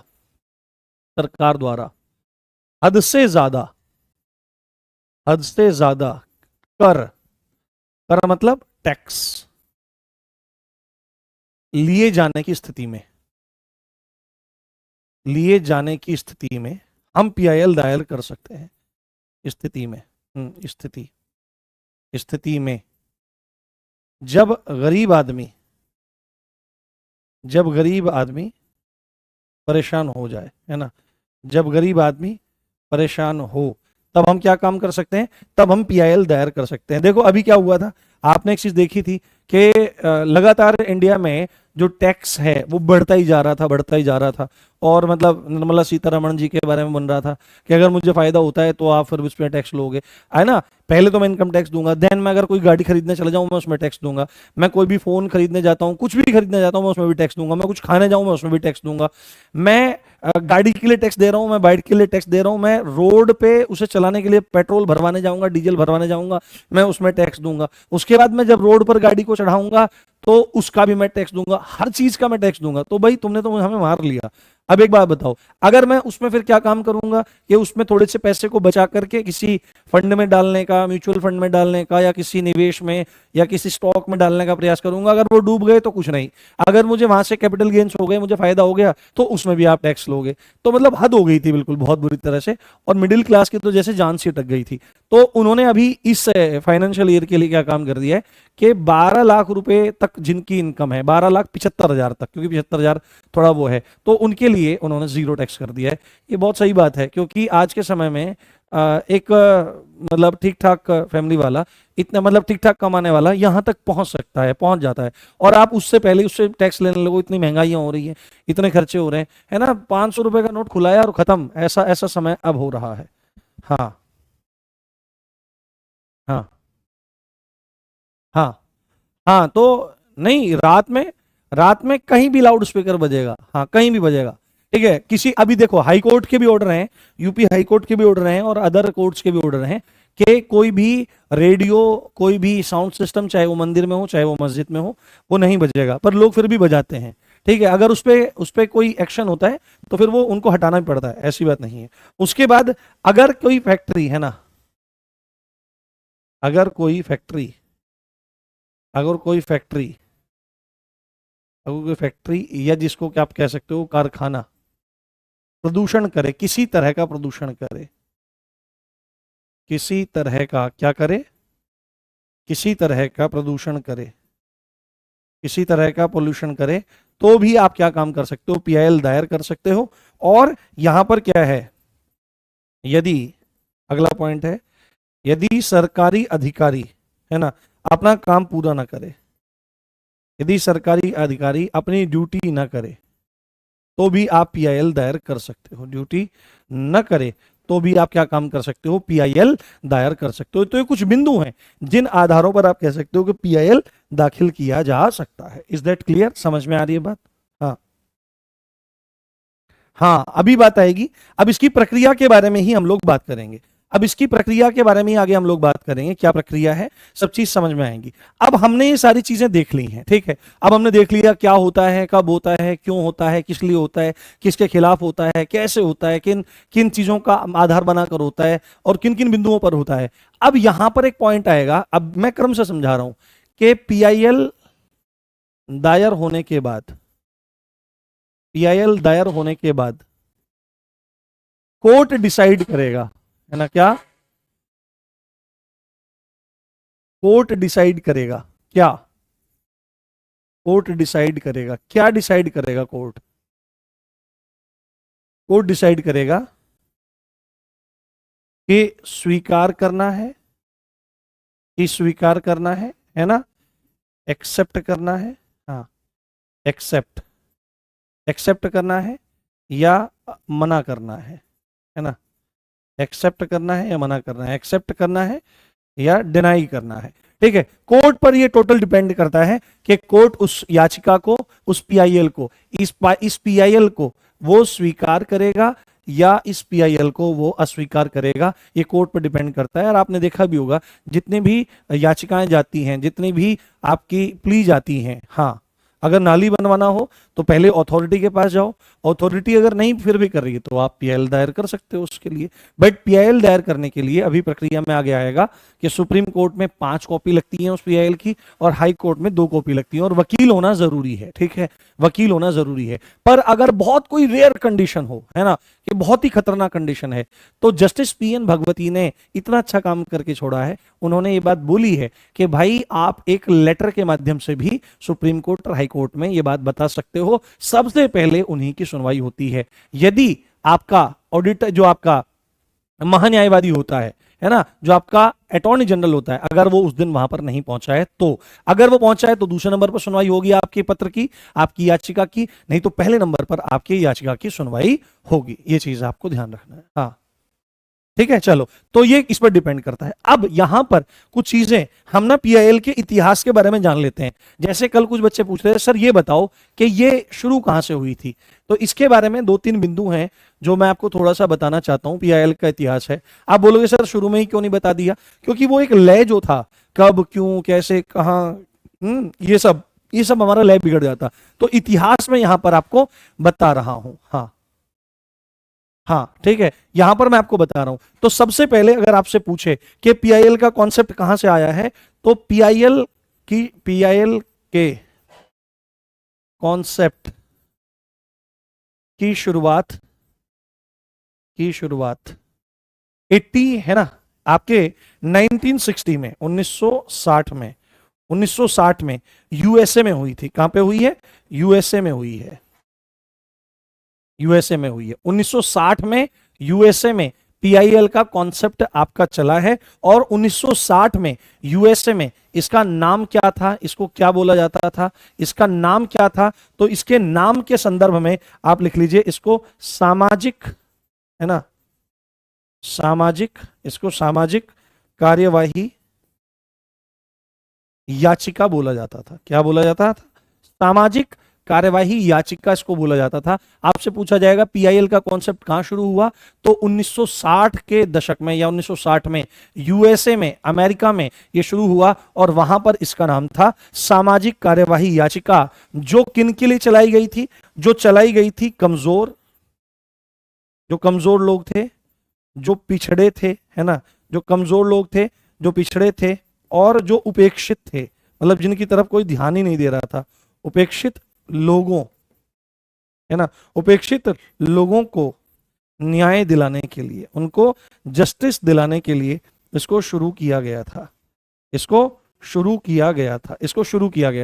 सरकार द्वारा हद से ज्यादा, हद से ज्यादा कर, कर मतलब टैक्स लिए जाने की स्थिति में, लिए जाने की स्थिति में हम पीआईएल दायर कर सकते हैं। स्थिति में, स्थिति, स्थिति में जब गरीब आदमी, जब गरीब आदमी परेशान हो जाए, है ना, जब गरीब आदमी परेशान हो, तब हम क्या काम कर सकते हैं? तब हम पीआईएल दायर कर सकते हैं। देखो अभी क्या हुआ था, आपने एक चीज देखी थी कि लगातार इंडिया में जो टैक्स है वो बढ़ता ही जा रहा था, बढ़ता ही जा रहा था। और मतलब निर्मला सीतारमण जी के बारे में बन रहा था कि अगर मुझे फायदा होता है तो आप फिर उस पर टैक्स लोगे, है ना। पहले तो मैं इनकम टैक्स दूंगा, देन मैं अगर कोई गाड़ी खरीदने चला जाऊं मैं उसमें टैक्स दूंगा, मैं कोई भी फोन खरीदने जाता हूं, कुछ भी खरीदने जाता हूं मैं उसमें भी टैक्स दूंगा, मैं कुछ खाने जाऊं मैं उसमें भी टैक्स दूंगा, मैं गाड़ी के लिए टैक्स दे रहा हूं, मैं बाइक के लिए टैक्स दे रहा हूं, मैं रोड पे उसे चलाने के लिए पेट्रोल भरवाने जाऊंगा, डीजल भरवाने जाऊंगा, मैं उसमें टैक्स दूंगा। उसके बाद मैं जब रोड पर गाड़ी को चढ़ाऊंगा तो उसका भी मैं टैक्स दूंगा, हर चीज का मैं टैक्स दूंगा। तो भाई तुमने तो हमें मार लिया। अब एक बात बताओ, अगर मैं उसमें फिर क्या काम करूंगा कि उसमें थोड़े से पैसे को बचा करके किसी फंड में डालने का, म्यूचुअल फंड में डालने का, या किसी निवेश में या किसी स्टॉक में डालने का प्रयास करूंगा। अगर वो डूब गए तो कुछ नहीं, अगर मुझे वहां से कैपिटल गेन्स हो गए, मुझे फायदा हो गया, तो उसमें भी आप टैक्स लोगे। तो मतलब हद हो गई थी बिल्कुल, बहुत बुरी तरह से। और मिडिल क्लास की तो जैसे जान सी अटक गई थी। तो उन्होंने अभी इस फाइनेंशियल ईयर के लिए क्या काम कर दिया है कि 12 लाख रुपए तक जिनकी इनकम है, 12,75,000 तक, क्योंकि 75,000 थोड़ा वो है, तो उनके लिए उन्होंने जीरो टैक्स कर दिया है। ये बहुत सही बात है, क्योंकि आज के समय में एक मतलब ठीक ठाक फैमिली वाला, इतना मतलब ठीक ठाक कमाने वाला यहां तक पहुंच सकता है, पहुंच जाता है। और आप उससे पहले उससे टैक्स लेने लगो, इतनी महंगाइयां हो रही है, इतने खर्चे हो रहे हैं, है ना। 500 रुपए का नोट खुलाया और खत्म, ऐसा ऐसा समय अब हो रहा है। हाँ, हाँ, हाँ, हाँ। तो नहीं, रात में कहीं भी लाउड स्पीकर बजेगा, हाँ कहीं भी बजेगा, ठीक है। किसी, अभी देखो हाई कोर्ट के भी ऑर्डर हैं, यूपी हाई कोर्ट के भी ऑर्डर हैं और अदर कोर्ट्स के भी ऑर्डर हैं कि कोई भी रेडियो, कोई भी साउंड सिस्टम, चाहे वो मंदिर में हो चाहे वो मस्जिद में हो, वो नहीं बजेगा। पर लोग फिर भी बजाते हैं, ठीक है। अगर उस पे कोई एक्शन होता है तो फिर वो उनको हटाना भी पड़ता है, ऐसी बात नहीं है। उसके बाद अगर कोई फैक्ट्री, है ना, अगर कोई फैक्ट्री, अगर कोई फैक्ट्री, अगर कोई फैक्ट्री या जिसको क्या आप कह सकते हो कारखाना प्रदूषण करे, किसी तरह का प्रदूषण करे, किसी तरह का क्या करे, किसी तरह का प्रदूषण करे, किसी तरह का पोल्यूशन करे, तो भी आप क्या काम कर सकते हो? पीआईएल दायर कर सकते हो। और यहां पर क्या है, यदि, अगला पॉइंट है, यदि सरकारी अधिकारी, है ना, अपना काम पूरा ना करे, यदि सरकारी अधिकारी अपनी ड्यूटी ना करे, तो भी आप पीआईएल दायर कर सकते हो। ड्यूटी न करे तो भी आप क्या काम कर सकते हो? पीआईएल दायर कर सकते हो। तो ये कुछ बिंदु हैं जिन आधारों पर आप कह सकते हो कि पीआईएल दाखिल किया जा सकता है। Is that clear? समझ में आ रही है बात? हाँ, हाँ, अभी बात आएगी। अब इसकी प्रक्रिया के बारे में ही हम लोग बात करेंगे। अब इसकी प्रक्रिया के बारे में ही आगे हम लोग बात करेंगे, क्या प्रक्रिया है, सब चीज समझ में आएंगी। अब हमने ये सारी चीजें देख ली हैं, ठीक है। अब हमने देख लिया क्या होता है, कब होता है, क्यों होता है, किस लिए होता है, किसके खिलाफ होता है, कैसे होता है, किन किन चीजों का आधार बनाकर होता है और किन किन बिंदुओं पर होता है। अब यहां पर एक पॉइंट आएगा, अब मैं क्रम से समझा रहा हूं कि पीआईएल दायर होने के बाद, पीआईएल दायर होने के बाद कोर्ट डिसाइड करेगा, है ना, क्या कोर्ट डिसाइड करेगा क्या? कोर्ट डिसाइड करेगा क्या? डिसाइड करेगा कोर्ट? कोर्ट डिसाइड करेगा कि स्वीकार करना है, कि स्वीकार करना है ना, एक्सेप्ट करना है, हाँ एक्सेप्ट, एक्सेप्ट करना है या मना करना है ना, एक्सेप्ट करना है या मना करना है, एक्सेप्ट करना है या डिनाई करना है। ठीक है, कोर्ट पर ये टोटल डिपेंड करता है कि कोर्ट उस याचिका को, उस पीआईएल को, इस पीआईएल को वो स्वीकार करेगा या इस पीआईएल को वो अस्वीकार करेगा। ये कोर्ट पर डिपेंड करता है। और आपने देखा भी होगा जितनी भी याचिकाएं जाती हैं, जितनी भी आपकी प्ली जाती हैं, हाँ अगर नाली बनवाना हो तो पहले अथॉरिटी के पास जाओ, अथॉरिटी अगर नहीं फिर भी कर रही है तो आप पीआईएल दायर कर सकते हो उसके लिए। बट पीआईएल दायर करने के लिए अभी प्रक्रिया में आगे आएगा कि सुप्रीम कोर्ट में 5 कॉपी लगती है उस पीआईएल की और हाई कोर्ट में 2 कॉपी लगती है, और वकील होना जरूरी है। ठीक है, वकील होना जरूरी है। पर अगर बहुत कोई रेयर कंडीशन हो, है ना, कि बहुत ही खतरनाक कंडीशन है, तो जस्टिस पीएन भगवती ने इतना अच्छा काम करके छोड़ा है। उन्होंने ये बात बोली है कि भाई आप एक लेटर के माध्यम से भी सुप्रीम कोर्ट और हाई कोर्ट में ये बात बता सकते हो, सबसे पहले उन्हीं की सुनवाई होती है। यदि आपका ऑडिटर, जो आपका महान्यायवादी होता है ना, जो आपका अटॉर्नी जनरल होता है, अगर वो उस दिन वहां पर नहीं पहुंचा है, तो अगर वो पहुंचा है तो दूसरे नंबर पर सुनवाई होगी आपके पत्र की, आपकी याचिका की, नहीं तो पहले नंबर पर आपकी याचिका की सुनवाई होगी। ये चीज आपको ध्यान रखना है। हाँ ठीक है, चलो तो ये इस पर डिपेंड करता है। अब यहां पर कुछ चीजें हम ना पीआईएल के इतिहास के बारे में जान लेते हैं। जैसे कल कुछ बच्चे पूछ रहे थे सर ये बताओ कि ये शुरू कहां से हुई थी, तो इसके बारे में 2-3 बिंदु हैं जो मैं आपको थोड़ा सा बताना चाहता हूं। पीआईएल का इतिहास है। आप बोलोगे सर शुरू में ही क्यों नहीं बता दिया? क्योंकि वो एक लय जो था, कब क्यों कैसे कहां, ये सब हमारा लय बिगड़ जाता। तो इतिहास में यहां पर आपको बता रहा हूं। हाँ ठीक है, यहां पर मैं आपको बता रहा हूं। तो सबसे पहले अगर आपसे पूछे कि पीआईएल का कॉन्सेप्ट कहां से आया है, तो पीआईएल के कॉन्सेप्ट की शुरुआत 80 है ना, आपके 1960 में, 1960 में यूएसए में हुई थी। कहां पे हुई है? यूएसए में हुई है। 1960 में यूएसए में पीआईएल का कॉन्सेप्ट आपका चला है। और 1960 में यूएसए में इसका नाम क्या था, इसको क्या बोला जाता था, इसका नाम क्या था? तो इसके नाम के संदर्भ में आप लिख लीजिए इसको सामाजिक, है ना, इसको सामाजिक कार्यवाही याचिका बोला जाता था। क्या बोला जाता था? सामाजिक कार्यवाही याचिका इसको बोला जाता था। आपसे पूछा जाएगा पीआईएल का कॉन्सेप्ट कहां शुरू हुआ, तो 1960 के दशक में या 1960 में यूएसए में, अमेरिका में ये शुरू हुआ। और वहां पर इसका नाम था सामाजिक कार्यवाही याचिका। जो किन के लिए चलाई गई थी? जो चलाई गई थी कमजोर, जो कमजोर लोग थे, जो पिछड़े थे, है ना, जो कमजोर लोग थे, जो पिछड़े थे, और जो उपेक्षित थे, मतलब जिनकी तरफ कोई ध्यान ही नहीं दे रहा था, उपेक्षित लोगों, है ना, उपेक्षित लोगों को न्याय दिलाने के लिए, उनको जस्टिस दिलाने के लिए इसको शुरू किया गया था। इसको शुरू किया गया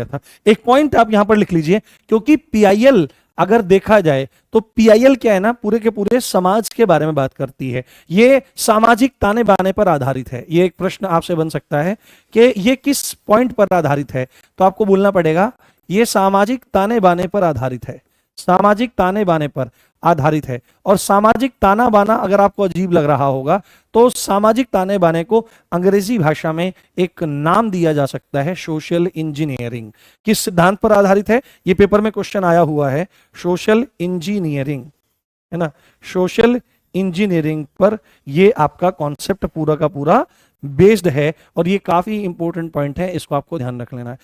था। एक पॉइंट आप यहां पर लिख लीजिए, क्योंकि पीआईएल अगर देखा जाए तो पीआईएल क्या है ना, पूरे के पूरे समाज के बारे में बात करती है। ये सामाजिक ताने बाने पर आधारित है। ये एक प्रश्न आपसे बन सकता है कि ये किस पॉइंट पर आधारित है, तो आपको बोलना पड़ेगा ये सामाजिक ताने बाने पर आधारित है। सामाजिक ताने बाने पर आधारित है। और सामाजिक ताना बाना अगर आपको अजीब लग रहा होगा, तो सामाजिक ताने बाने को अंग्रेजी भाषा में एक नाम दिया जा सकता है, सोशल इंजीनियरिंग। किस सिद्धांत पर आधारित है? ये पेपर में क्वेश्चन आया हुआ है, सोशल इंजीनियरिंग, है ना, सोशल इंजीनियरिंग पर ये आपका कॉन्सेप्ट पूरा का पूरा बेस्ड है। और ये काफी इंपॉर्टेंट पॉइंट है, इसको आपको ध्यान रख लेना है।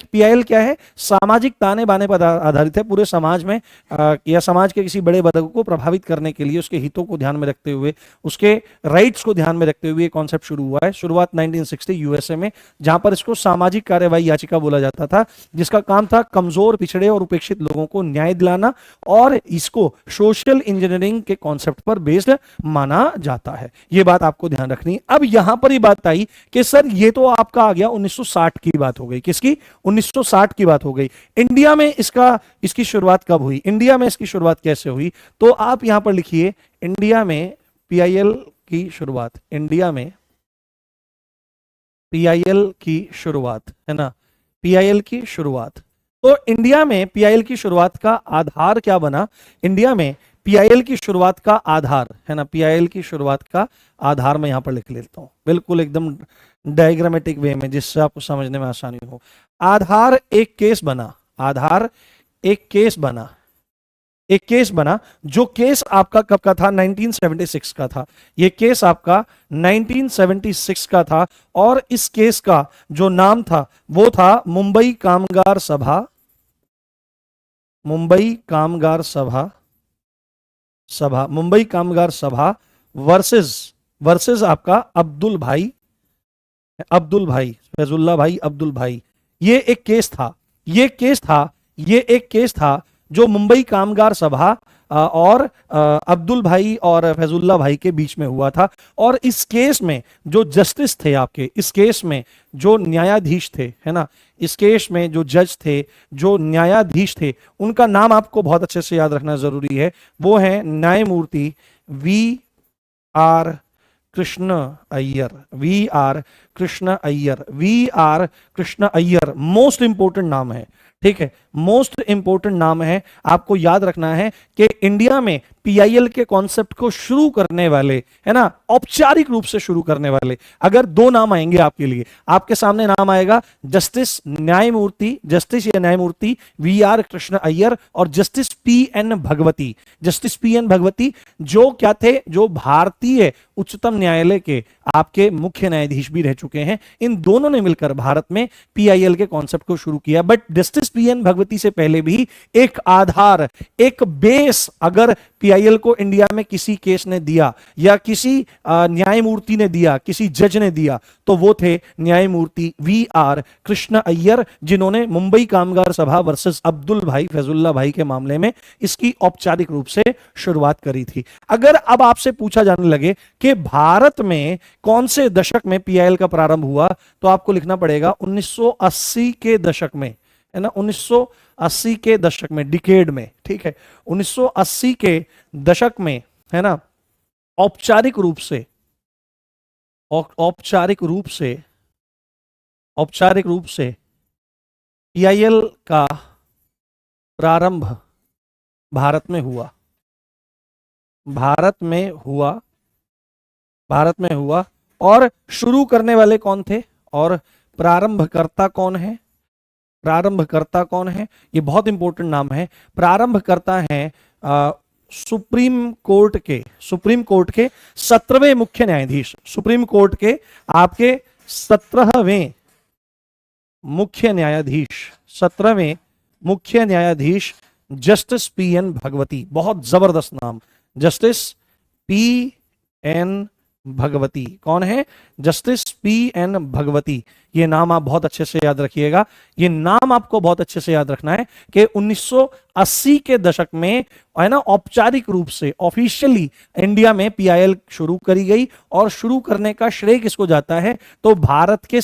पीआईएल क्या है? सामाजिक ताने बाने पर आधारित है। पूरे समाज में या समाज के किसी बड़े वर्ग को प्रभावित करने के लिए, उसके हितों को ध्यान में रखते हुए, उसके राइट्स को ध्यान में रखते हुए कॉन्सेप्ट शुरू हुआ है। शुरुआत 1960 यूएसए में, जहां पर इसको सामाजिक कार्यवाही याचिका बोला जाता था, जिसका काम था कमजोर, पिछड़े और उपेक्षित लोगों को न्याय दिलाना। और इसको सोशल इंजीनियरिंग के कॉन्सेप्ट पर बेस्ड माना जाता है। यह बात आपको ध्यान रखनी। अब यहां पर ही बात आई कि सर ये तो आपका आ गया 1960 की बात हो गई, किसकी? 1960 की बात हो गई। इंडिया में इसकी शुरुआत कब हुई, इंडिया में इसकी शुरुआत कैसे हुई? तो आप यहां पर लिखिए इंडिया में पीआईएल की शुरुआत, इंडिया में पीआईएल की शुरुआत, है ना, पीआईएल की शुरुआत। तो इंडिया में पीआईएल की शुरुआत का आधार क्या बना? इंडिया में पीआईएल की शुरुआत का आधार, है ना, पीआईएल की शुरुआत का आधार मैं यहां पर लिख लेता हूं, बिल्कुल एकदम डायग्रामेटिक वे में, जिससे आपको समझने में आसानी हो। आधार एक केस बना, आधार एक केस बना, एक केस बना, जो केस आपका कब का था? 1976 का था। यह केस आपका 1976 का था, और इस केस का जो नाम था वो था मुंबई कामगार सभा, मुंबई कामगार सभा, मुंबई कामगार सभा वर्सेस आपका अब्दुल भाई, फैजुल्ला भाई, अब्दुल भाई। ये एक केस था, ये केस था, ये एक केस था जो मुंबई कामगार सभा और अब्दुल भाई और फैजुल्ला भाई के बीच में हुआ था। और इस केस में जो जस्टिस थे आपके, इस केस में जो न्यायाधीश थे, है ना, इस केस में जो जज थे, जो न्यायाधीश थे, उनका नाम आपको बहुत अच्छे से याद रखना जरूरी है। वो है न्यायमूर्ति V R Krishna Iyer, V R Krishna Iyer, V R Krishna Iyer most important नाम है, ठीक है, मोस्ट इंपोर्टेंट नाम है। आपको याद रखना है कि इंडिया में पीआईएल के कॉन्सेप्ट को शुरू करने वाले, है ना, औपचारिक रूप से शुरू करने वाले, अगर दो नाम आएंगे आपके लिए, आपके सामने नाम आएगा जस्टिस न्यायमूर्ति, जस्टिस या न्यायमूर्ति वी आर कृष्ण अय्यर और Justice P N Bhagwati. Justice P N Bhagwati जो क्या थे? जो भारतीय उच्चतम न्यायालय के आपके मुख्य न्यायाधीश भी रह चुके हैं। इन दोनों ने मिलकर भारत में पीआईएल के कॉन्सेप्ट को शुरू किया। But Justice P N Bhagwati से पहले भी एक आधार, एक बेस अगर पीआईएल को इंडिया में किसी केस ने दिया या किसी न्यायमूर्ति ने दिया, किसी जज ने दिया, तो वो थे न्यायमूर्ति वी आर कृष्ण अय्यर, जिन्होंने मुंबई कामगार सभा वर्सेस अब्दुल भाई फैजुल्ला भाई के मामले में इसकी औपचारिक रूप से शुरुआत करी थी। अगर अब आपसे पूछा जाने लगे कि भारत में कौन से दशक में पीआईएल का प्रारंभ हुआ, तो आपको लिखना पड़ेगा 1980 के दशक में, है ना, 1980 के दशक में, डिकेड में, ठीक है, 1980 के दशक में, है ना, औपचारिक रूप से, औपचारिक रूप से, औपचारिक रूप से पीआईएल का प्रारंभ भारत में हुआ, भारत में हुआ, भारत में हुआ। और शुरू करने वाले कौन थे और प्रारंभकर्ता कौन है? प्रारंभकर्ता कौन है? ये बहुत इंपॉर्टेंट नाम है। प्रारंभकर्ता है सुप्रीम कोर्ट के, सुप्रीम कोर्ट के 17वें मुख्य न्यायाधीश, सुप्रीम कोर्ट के आपके 17वें मुख्य न्यायाधीश, 17वें मुख्य न्यायाधीश जस्टिस पी एन भगवती। बहुत जबरदस्त नाम, जस्टिस पी एन भगवती। कौन है? Justice P N Bhagwati. ये नाम आप बहुत अच्छे से याद रखिएगा। ये नाम आपको बहुत अच्छे से याद रखना है कि 1980 के दशक में, है ना, औपचारिक रूप से ऑफिशियली इंडिया में पीआईएल शुरू करी गई। और शुरू करने का श्रेय किसको जाता है? तो भारत के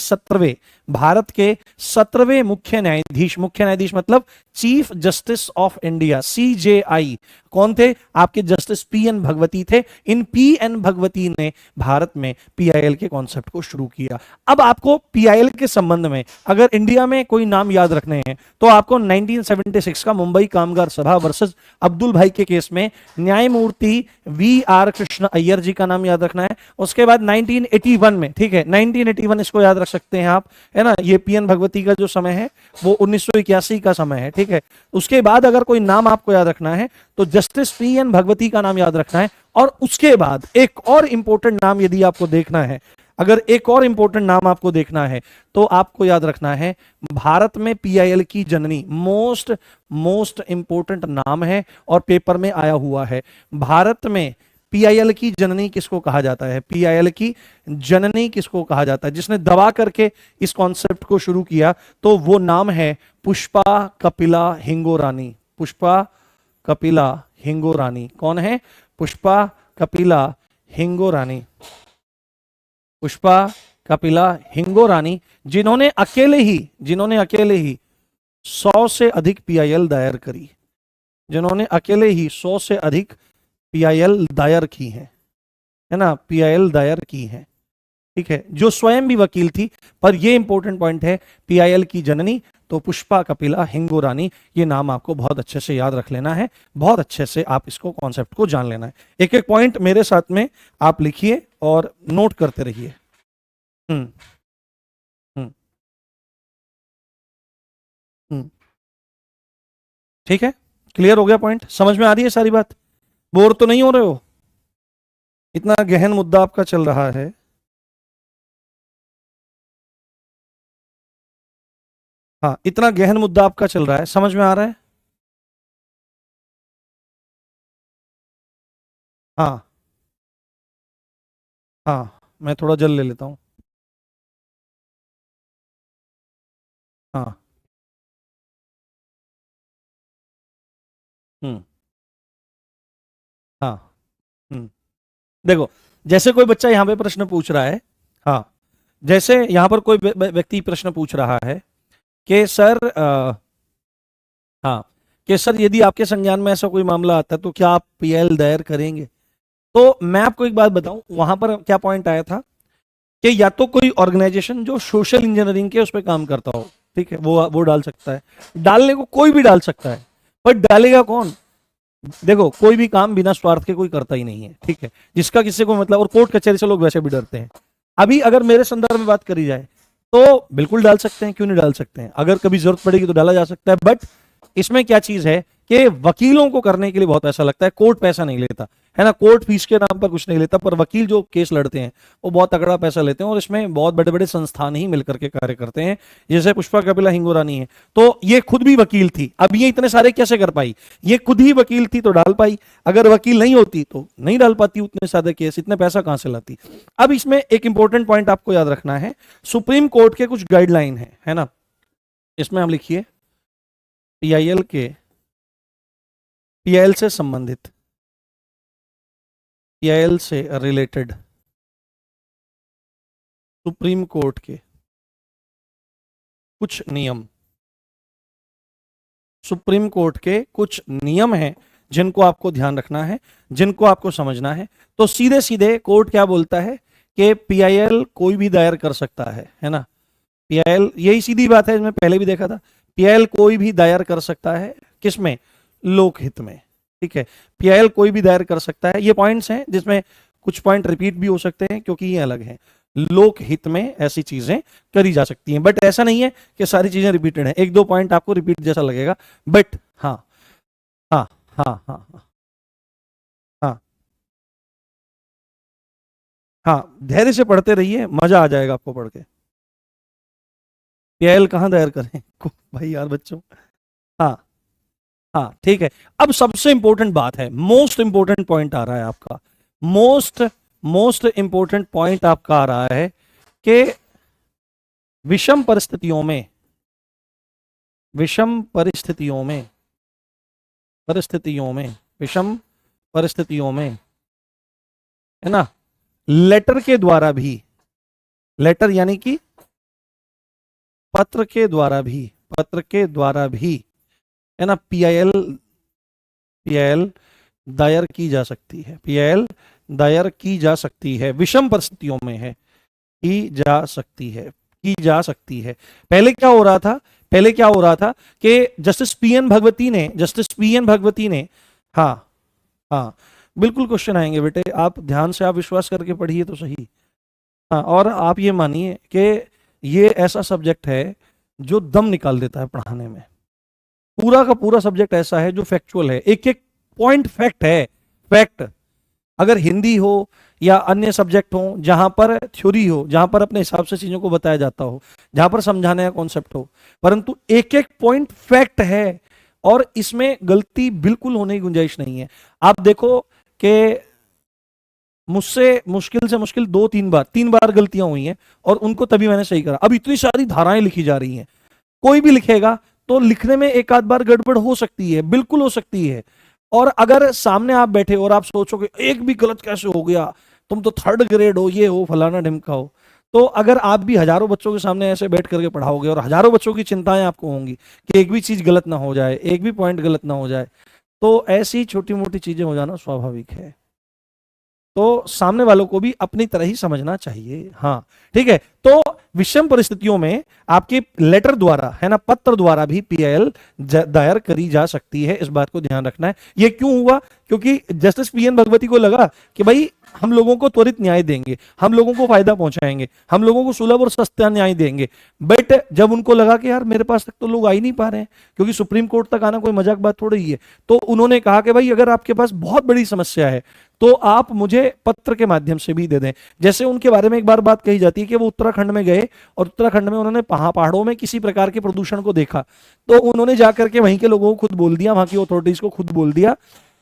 17वें मुख्य न्यायाधीश, मुख्य न्यायाधीश मतलब chief justice of India, CJI. कौन थे? आपके जस्टिस पी एन भगवती थे। इन पी एन भगवती ने भारत में पीआईएल के कॉन्सेप्ट को शुरू किया। अब आपको पीआईएल के संबंध में अगर इंडिया में कोई नाम याद रखने हैं तो आपको 1976 का मुंबई कामगार सभा वर्सेस अब्दुल भाई के केस में न्यायमूर्ति वी आर कृष्ण अय्यर जी का नाम याद रखना है। उसके बाद 1981 में, ठीक है, 1981 इसको याद रख सकते हैं आप, है ना। ये पी एन भगवती का जो समय है वो 1981 का समय है, ठीक है। उसके बाद अगर कोई नाम आपको याद रखना है तो जस्टिस पी एन भगवती का नाम याद रखना है। और उसके बाद एक और इंपॉर्टेंट नाम यदि आपको देखना है, अगर एक और इंपॉर्टेंट नाम आपको देखना है तो आपको याद रखना है भारत में पीआईएल की जननी। मोस्ट इंपॉर्टेंट नाम है और पेपर में आया हुआ है। भारत में पीआईएल की जननी किसको कहा जाता है? पीआईएल की जननी किसको कहा जाता है? जिसने दबा करके इस कॉन्सेप्ट को शुरू किया तो वो नाम है पुष्पा कपिला हिंगोरानी। पुष्पा कपिला हिंगोरानी। कौन है? पुष्पा कपिला हिंगोरानी। पुष्पा, कपिला, हिंगो रानी, जिन्होंने अकेले ही 100 से अधिक पीआईएल दायर करी, जिन्होंने अकेले ही 100 से अधिक पीआईएल दायर की है ना, पीआईएल दायर की है, ठीक है, जो स्वयं भी वकील थी। पर ये इंपॉर्टेंट पॉइंट है, पीआईएल की जननी, तो पुष्पा, कपिला, हिंगो रानी, ये नाम आपको बहुत अच्छे से याद रख लेना है, बहुत अच्छे से आप इसको कॉन्सेप्ट को जान लेना है। एक एक पॉइंट मेरे साथ में आप लिखिए और नोट करते रहिए। हम्म हम्म हम्म ठीक है, क्लियर हो गया पॉइंट, समझ में आ रही है सारी बात, बोर तो नहीं हो रहे हो? इतना गहन मुद्दा आपका चल रहा है। हाँ, इतना गहन मुद्दा आपका चल रहा है, समझ में आ रहा है? हाँ हाँ, मैं थोड़ा जल ले लेता हूँ। हाँ। हम्म। हाँ। हम्म। देखो, जैसे कोई बच्चा यहाँ पे प्रश्न पूछ रहा है, हाँ, जैसे यहाँ पर कोई व्यक्ति प्रश्न पूछ रहा है कि सर हाँ, कि सर यदि आपके संज्ञान में ऐसा कोई मामला आता है तो क्या आप पीएल दायर करेंगे? तो मैं आपको एक बात बताऊं, वहां पर क्या पॉइंट आया था कि या तो कोई ऑर्गेनाइजेशन जो सोशल इंजीनियरिंग के उस पर काम करता हो, ठीक है, वो डाल सकता है, डालने को कोई भी डाल सकता है, पर डालेगा कौन? देखो, कोई भी काम बिना स्वार्थ के कोई करता ही नहीं है, ठीक है, जिसका किसी को मतलब, और कोर्ट कचहरी से लोग वैसे भी डरते हैं। अभी अगर मेरे संदर्भ में बात करी जाए तो बिल्कुल डाल सकते हैं, क्यों नहीं डाल सकते हैं, अगर कभी जरूरत पड़ेगी तो डाला जा सकता है। बट इसमें क्या चीज है कि वकीलों को करने के लिए बहुत पैसा लगता है, कोर्ट पैसा नहीं लेता है ना, कोर्ट फीस के नाम पर कुछ नहीं लेता, पर वकील जो केस लड़ते हैं वो बहुत तगड़ा पैसा लेते हैं, और इसमें बहुत बड़े बड़े संस्थान ही मिलकर के कार्य करते हैं, जैसे पुष्पा, कपिला, हिंगो रानी है, तो ये खुद भी वकील थी। अब ये इतने सारे कैसे कर पाई? ये खुद ही वकील थी तो डाल पाई, अगर वकील नहीं होती तो नहीं डाल पाती उतने सारे केस, इतने पैसा कहां से लाती। अब इसमें एक इंपॉर्टेंट पॉइंट आपको याद रखना है, सुप्रीम कोर्ट के कुछ गाइडलाइन है ना, इसमें हम लिखिए पीआईएल के, पीआईएल से संबंधित, पीआईएल से रिलेटेड सुप्रीम कोर्ट के कुछ नियम, सुप्रीम कोर्ट के कुछ नियम हैं जिनको आपको ध्यान रखना है, जिनको आपको समझना है। तो सीधे सीधे कोर्ट क्या बोलता है कि पीआईएल कोई भी दायर कर सकता है ना, पीआईएल, यही सीधी बात है, मैं पहले भी देखा था, पीआईएल कोई भी दायर कर सकता है, किसमें? लोकहित में, ठीक है, पीआईएल कोई भी दायर कर सकता है। ये पॉइंट्स हैं जिसमें कुछ पॉइंट रिपीट भी हो सकते हैं क्योंकि ये अलग है, लोकहित में ऐसी चीजें करी जा सकती हैं, बट ऐसा नहीं है कि सारी चीजें रिपीटेड हैं, एक दो पॉइंट आपको रिपीट जैसा लगेगा, बट हाँ हाँ हाँ हाँ हाँ हाँ हाँ, धैर्य से पढ़ते रहिए, मजा आ जाएगा आपको पढ़ के। पीआईएल कहाँ दायर करें भाई यार बच्चों। हाँ हाँ, ठीक है। अब सबसे इंपॉर्टेंट बात है, मोस्ट इंपॉर्टेंट पॉइंट आ रहा है आपका, मोस्ट मोस्ट इंपॉर्टेंट पॉइंट आपका आ रहा है कि विषम परिस्थितियों में, विषम परिस्थितियों में, परिस्थितियों में, विषम परिस्थितियों में, है ना, लेटर के द्वारा भी, लेटर यानी कि पत्र के द्वारा भी, पत्र के द्वारा भी, है ना, पीआईएल, पीआईएल दायर की जा सकती है, पीआईएल दायर की जा सकती है, विषम परिस्थितियों में है, की जा सकती है, की जा सकती है। पहले क्या हो रहा था, पहले क्या हो रहा था कि जस्टिस पीएन भगवती ने, जस्टिस पीएन भगवती ने, हाँ हाँ, बिल्कुल क्वेश्चन आएंगे बेटे, आप ध्यान से, आप विश्वास करके पढ़िए तो सही। हाँ, और आप ये मानिए कि ये ऐसा सब्जेक्ट है जो दम निकाल देता है पढ़ाने में, पूरा का पूरा सब्जेक्ट ऐसा है जो फैक्चुअल है, एक एक पॉइंट फैक्ट है, फैक्ट। अगर हिंदी हो या अन्य सब्जेक्ट हो जहां पर थ्योरी हो, जहां पर अपने हिसाब से चीजों को बताया जाता हो, जहां पर समझाने का कॉन्सेप्ट हो, परंतु एक एक पॉइंट फैक्ट है और इसमें गलती बिल्कुल होने की गुंजाइश नहीं है। आप देखो कि मुझसे मुश्किल से मुश्किल 2-3 बार गलतियां हुई हैं और उनको तभी मैंने सही करा। अब इतनी सारी धाराएं लिखी जा रही हैं, कोई भी लिखेगा तो लिखने में एक आध बार गड़बड़ हो सकती है, बिल्कुल हो सकती है, और अगर सामने आप बैठे और आप सोचोगे एक भी गलत कैसे हो गया, तुम तो थर्ड ग्रेड हो, ये हो, फलाना ढिमका हो। तो अगर आप भी हजारों बच्चों के सामने ऐसे बैठ करके पढ़ाओगे और हजारों बच्चों की चिंताएं आपको होंगी कि एक भी चीज गलत ना हो जाए, एक भी पॉइंट गलत ना हो जाए, तो ऐसी छोटी मोटी चीजें हो जाना स्वाभाविक है। तो सामने वालों को भी अपनी तरह ही समझना चाहिए। हाँ ठीक है। तो विषम परिस्थितियों में आपके लेटर द्वारा, है ना, पत्र द्वारा भी पीआईएल दायर करी जा सकती है, इस बात को ध्यान रखना है। ये क्यों हुआ? क्योंकि जस्टिस पीएन भगवती को लगा कि भाई हम लोगों को त्वरित न्याय देंगे, हम लोगों को फायदा पहुंचाएंगे, हम लोगों को सुलभ और सस्ता न्याय देंगे। बट जब उनको लगा कि यार मेरे पास तक तो लोग आ ही नहीं पा रहे हैं, क्योंकि सुप्रीम कोर्ट तक आना कोई मजाक बात थोड़ी ही है, तो उन्होंने कहा कि भाई अगर आपके पास बहुत बड़ी समस्या है तो आप मुझे पत्र के माध्यम से भी दे दें। जैसे उनके बारे में एक बार बात कही जाती है कि वो उत्तराखंड में गए और उत्तराखंड में उन्होंने पहाड़ों में किसी प्रकार के प्रदूषण को देखा, तो उन्होंने जाकर के वहीं के लोगों को खुद बोल दिया, वहां की अथॉरिटीज को खुद बोल दिया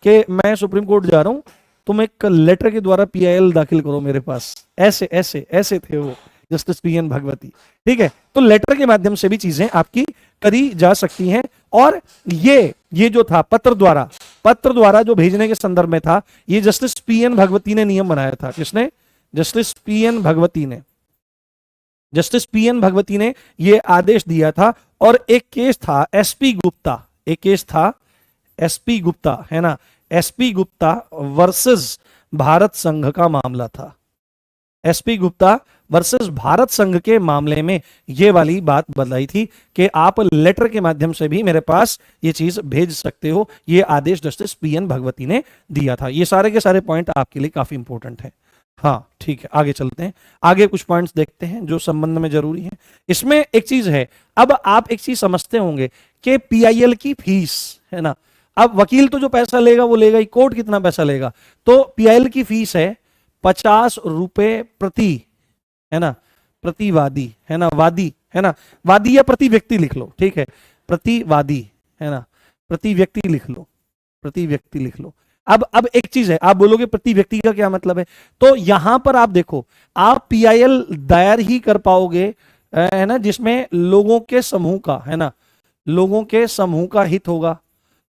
कि मैं सुप्रीम कोर्ट जा रहा हूं, तुम एक लेटर के द्वारा पीआईएल दाखिल करो मेरे पास। ऐसे ऐसे ऐसे थे वो जस्टिस पीएन भगवती। ठीक है, तो लेटर के माध्यम से भी चीजें आपकी करी जा सकती हैं। और ये जो था पत्र द्वारा जो भेजने के संदर्भ में था, ये जस्टिस पीएन भगवती ने नियम बनाया था। किसने? जस्टिस पीएन भगवती ने। जस्टिस पीएन भगवती ने ये आदेश दिया था। और एक केस था एसपी गुप्ता, एक केस था एसपी गुप्ता, है ना, एसपी गुप्ता वर्सेस भारत संघ का मामला था। एसपी गुप्ता वर्सेस भारत संघ के मामले में ये वाली बात बताई थी कि आप लेटर के माध्यम से भी मेरे पास ये चीज भेज सकते हो। ये आदेश जस्टिस पीएन भगवती ने दिया था। ये सारे के सारे पॉइंट आपके लिए काफी इंपॉर्टेंट है। हाँ ठीक है, आगे चलते हैं। आगे कुछ पॉइंट्स देखते हैं जो संबंध में जरूरी है। इसमें एक चीज है, अब आप एक चीज समझते होंगे कि पीआईएल की फीस, है ना, अब वकील तो जो पैसा लेगा वो लेगा ही, कोर्ट कितना पैसा लेगा? तो पीआईएल की फीस है 50 रुपए प्रति, है ना, प्रतिवादी, है ना, वादी, है ना, वादी या प्रति व्यक्ति लिख लो, ठीक है, प्रतिवादी, है ना, प्रति व्यक्ति लिख लो, प्रति व्यक्ति लिख लो। अब एक चीज है, आप बोलोगे प्रति व्यक्ति का क्या मतलब है? तो यहां पर आप देखो, आप पीआईएल दायर ही कर पाओगे, है ना, जिसमें लोगों के समूह का, है ना, लोगों के समूह का हित होगा,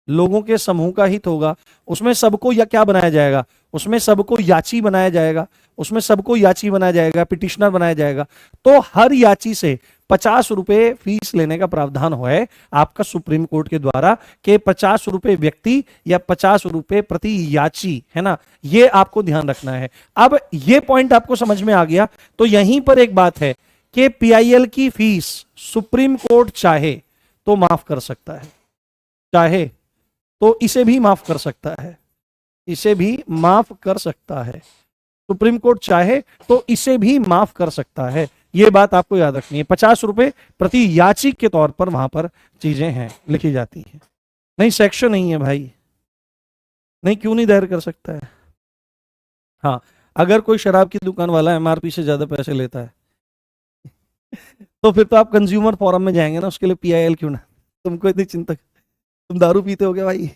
लोगों के समूह का हित होगा। उसमें सबको या क्या बनाया जाएगा? उसमें सबको याची बनाया जाएगा, उसमें सबको याची बनाया जाएगा, पिटिशनर बनाया जाएगा। तो हर याची से 50 रुपए फीस लेने का प्रावधान है आपका सुप्रीम कोर्ट के द्वारा, कि 50 रुपए व्यक्ति या 50 रुपए प्रति याची, है ना, ये आपको ध्यान रखना है। अब ये पॉइंट आपको समझ में आ गया। तो यहीं पर एक बात है कि पीआईएल की फीस सुप्रीम कोर्ट चाहे तो माफ कर सकता है, चाहे तो इसे भी माफ कर सकता है, इसे भी माफ कर सकता है। सुप्रीम कोर्ट चाहे तो इसे भी माफ कर सकता है। यह बात आपको याद रखनी है। 50 रुपए प्रति याचिक के तौर पर वहां पर चीजें हैं, लिखी जाती हैं। नहीं सेक्शन नहीं है भाई, नहीं, क्यों नहीं दायर कर सकता है? हाँ, अगर कोई शराब की दुकान वाला एमआरपी से ज्यादा पैसे लेता है तो फिर तो आप कंज्यूमर फोरम में जाएंगे ना, उसके लिए पीआईएल क्यों ना? तुमको इतनी चिंता, तुम दारू पीते हो क्या भाई?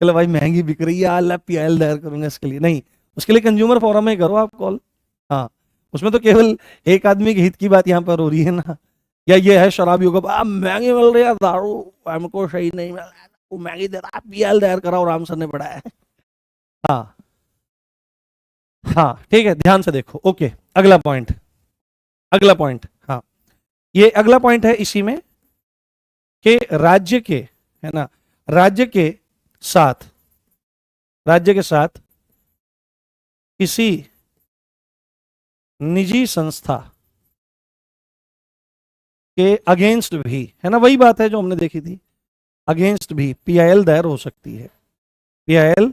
चलो भाई महंगी बिक रही है, अल्लाह पीआईएल दायर करूंगा इसके लिए। नहीं, उसके लिए कंज्यूमर फोरम में करो आप कॉल। हाँ, उसमें तो केवल एक आदमी के हित की बात यहाँ पर हो रही है ना। या ये है शराबियों को महंगी मिल रही है दारू, हमको सही नहीं मिल रहा है, वो महंगी दे रहा, पीआईएल दायर कराओ, राम सर ने पढ़ा है। हाँ हाँ ठीक है, ध्यान से देखो। ओके, अगला पॉइंट, अगला पॉइंट, हाँ, ये अगला पॉइंट है इसी में कि राज्य के, है ना, राज्य के साथ किसी निजी संस्था के अगेंस्ट भी, है ना, वही बात है जो हमने देखी थी, अगेंस्ट भी पीआईएल दायर हो सकती है, पीआईएल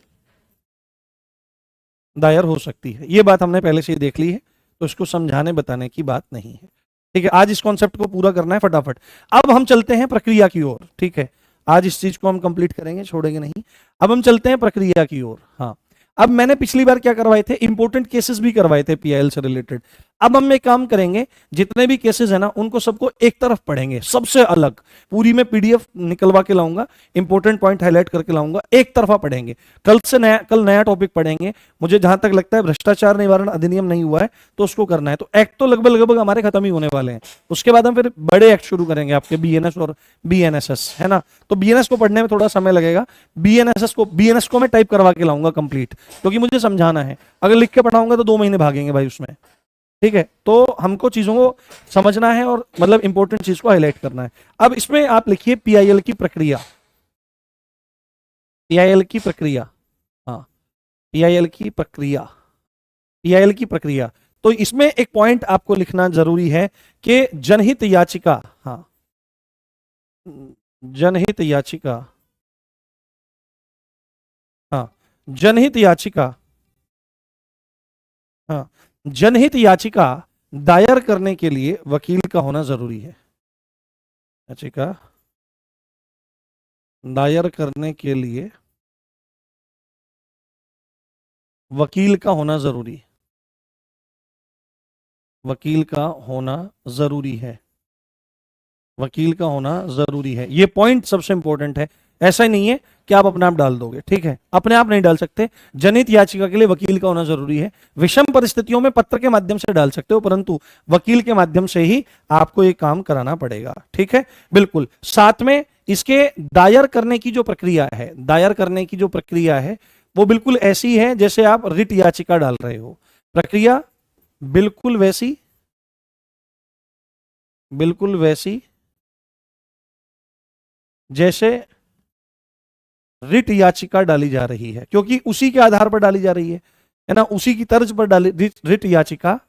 दायर हो सकती है। ये बात हमने पहले से ही देख ली है, तो इसको समझाने बताने की बात नहीं है। ठीक है, आज इस कॉन्सेप्ट को पूरा करना है फटाफट। अब हम चलते हैं प्रक्रिया की ओर। ठीक है, आज इस चीज को हम कंप्लीट करेंगे, छोड़ेंगे नहीं। अब हम चलते हैं प्रक्रिया की ओर। हाँ, अब मैंने पिछली बार क्या करवाए थे, इंपोर्टेंट केसेस भी करवाए थे पीआईएल से रिलेटेड। अब हम एक काम करेंगे, जितने भी केसेस है ना उनको सबको एक तरफ पढ़ेंगे, सबसे अलग, पूरी में पीडीएफ निकलवा के लाऊंगा, इंपॉर्टेंट पॉइंट हाईलाइट करके लाऊंगा, एक तरफा पढ़ेंगे। कल नया टॉपिक पढ़ेंगे। मुझे जहां तक लगता है भ्रष्टाचार निवारण अधिनियम नहीं हुआ है तो उसको करना है, तो एक्ट तो लगभग लगभग हमारे खत्म ही होने वाले हैं। उसके बाद हम फिर बड़े एक्ट शुरू करेंगे, आपके बीएनएस और बीएनएसएस, है ना। तो बीएनएस को पढ़ने में थोड़ा समय लगेगा, बीएनएस को मैं टाइप करवा के लाऊंगा कंप्लीट, क्योंकि मुझे समझाना है। अगर लिख के पढ़ाऊंगा तो 2 महीने भागेंगे भाई उसमें, ठीक है। तो हमको चीजों को समझना है और मतलब इंपॉर्टेंट चीज को हाईलाइट करना है। अब इसमें आप लिखिए पीआईएल की प्रक्रिया, पीआईएल की प्रक्रिया, हाँ, पीआईएल की प्रक्रिया, पीआईएल की प्रक्रिया। तो इसमें एक पॉइंट आपको लिखना जरूरी है कि जनहित याचिका, हाँ, जनहित याचिका, हाँ, जनहित याचिका, हाँ, जनहित याचिका दायर करने के लिए वकील का होना जरूरी है। याचिका दायर करने के लिए वकील का होना जरूरी, वकील का होना जरूरी है, वकील का होना जरूरी है। ये पॉइंट सबसे इंपॉर्टेंट है। ऐसा ही नहीं है कि आप अपने आप डाल दोगे, ठीक है, अपने आप नहीं डाल सकते। जनहित याचिका के लिए वकील का होना जरूरी है। विषम परिस्थितियों में पत्र के माध्यम से डाल सकते हो, परंतु वकील के माध्यम से ही आपको ये काम कराना पड़ेगा, ठीक है, बिल्कुल। साथ में इसके दायर करने की जो प्रक्रिया है, दायर करने की जो प्रक्रिया है वो बिल्कुल ऐसी है जैसे आप रिट याचिका डाल रहे हो। प्रक्रिया बिल्कुल वैसी, बिल्कुल वैसी जैसे रिट याचिका डाली जा रही है, क्योंकि उसी के आधार पर डाली जा रही है ना, उसी की तर्ज पर डाली रिट याचिका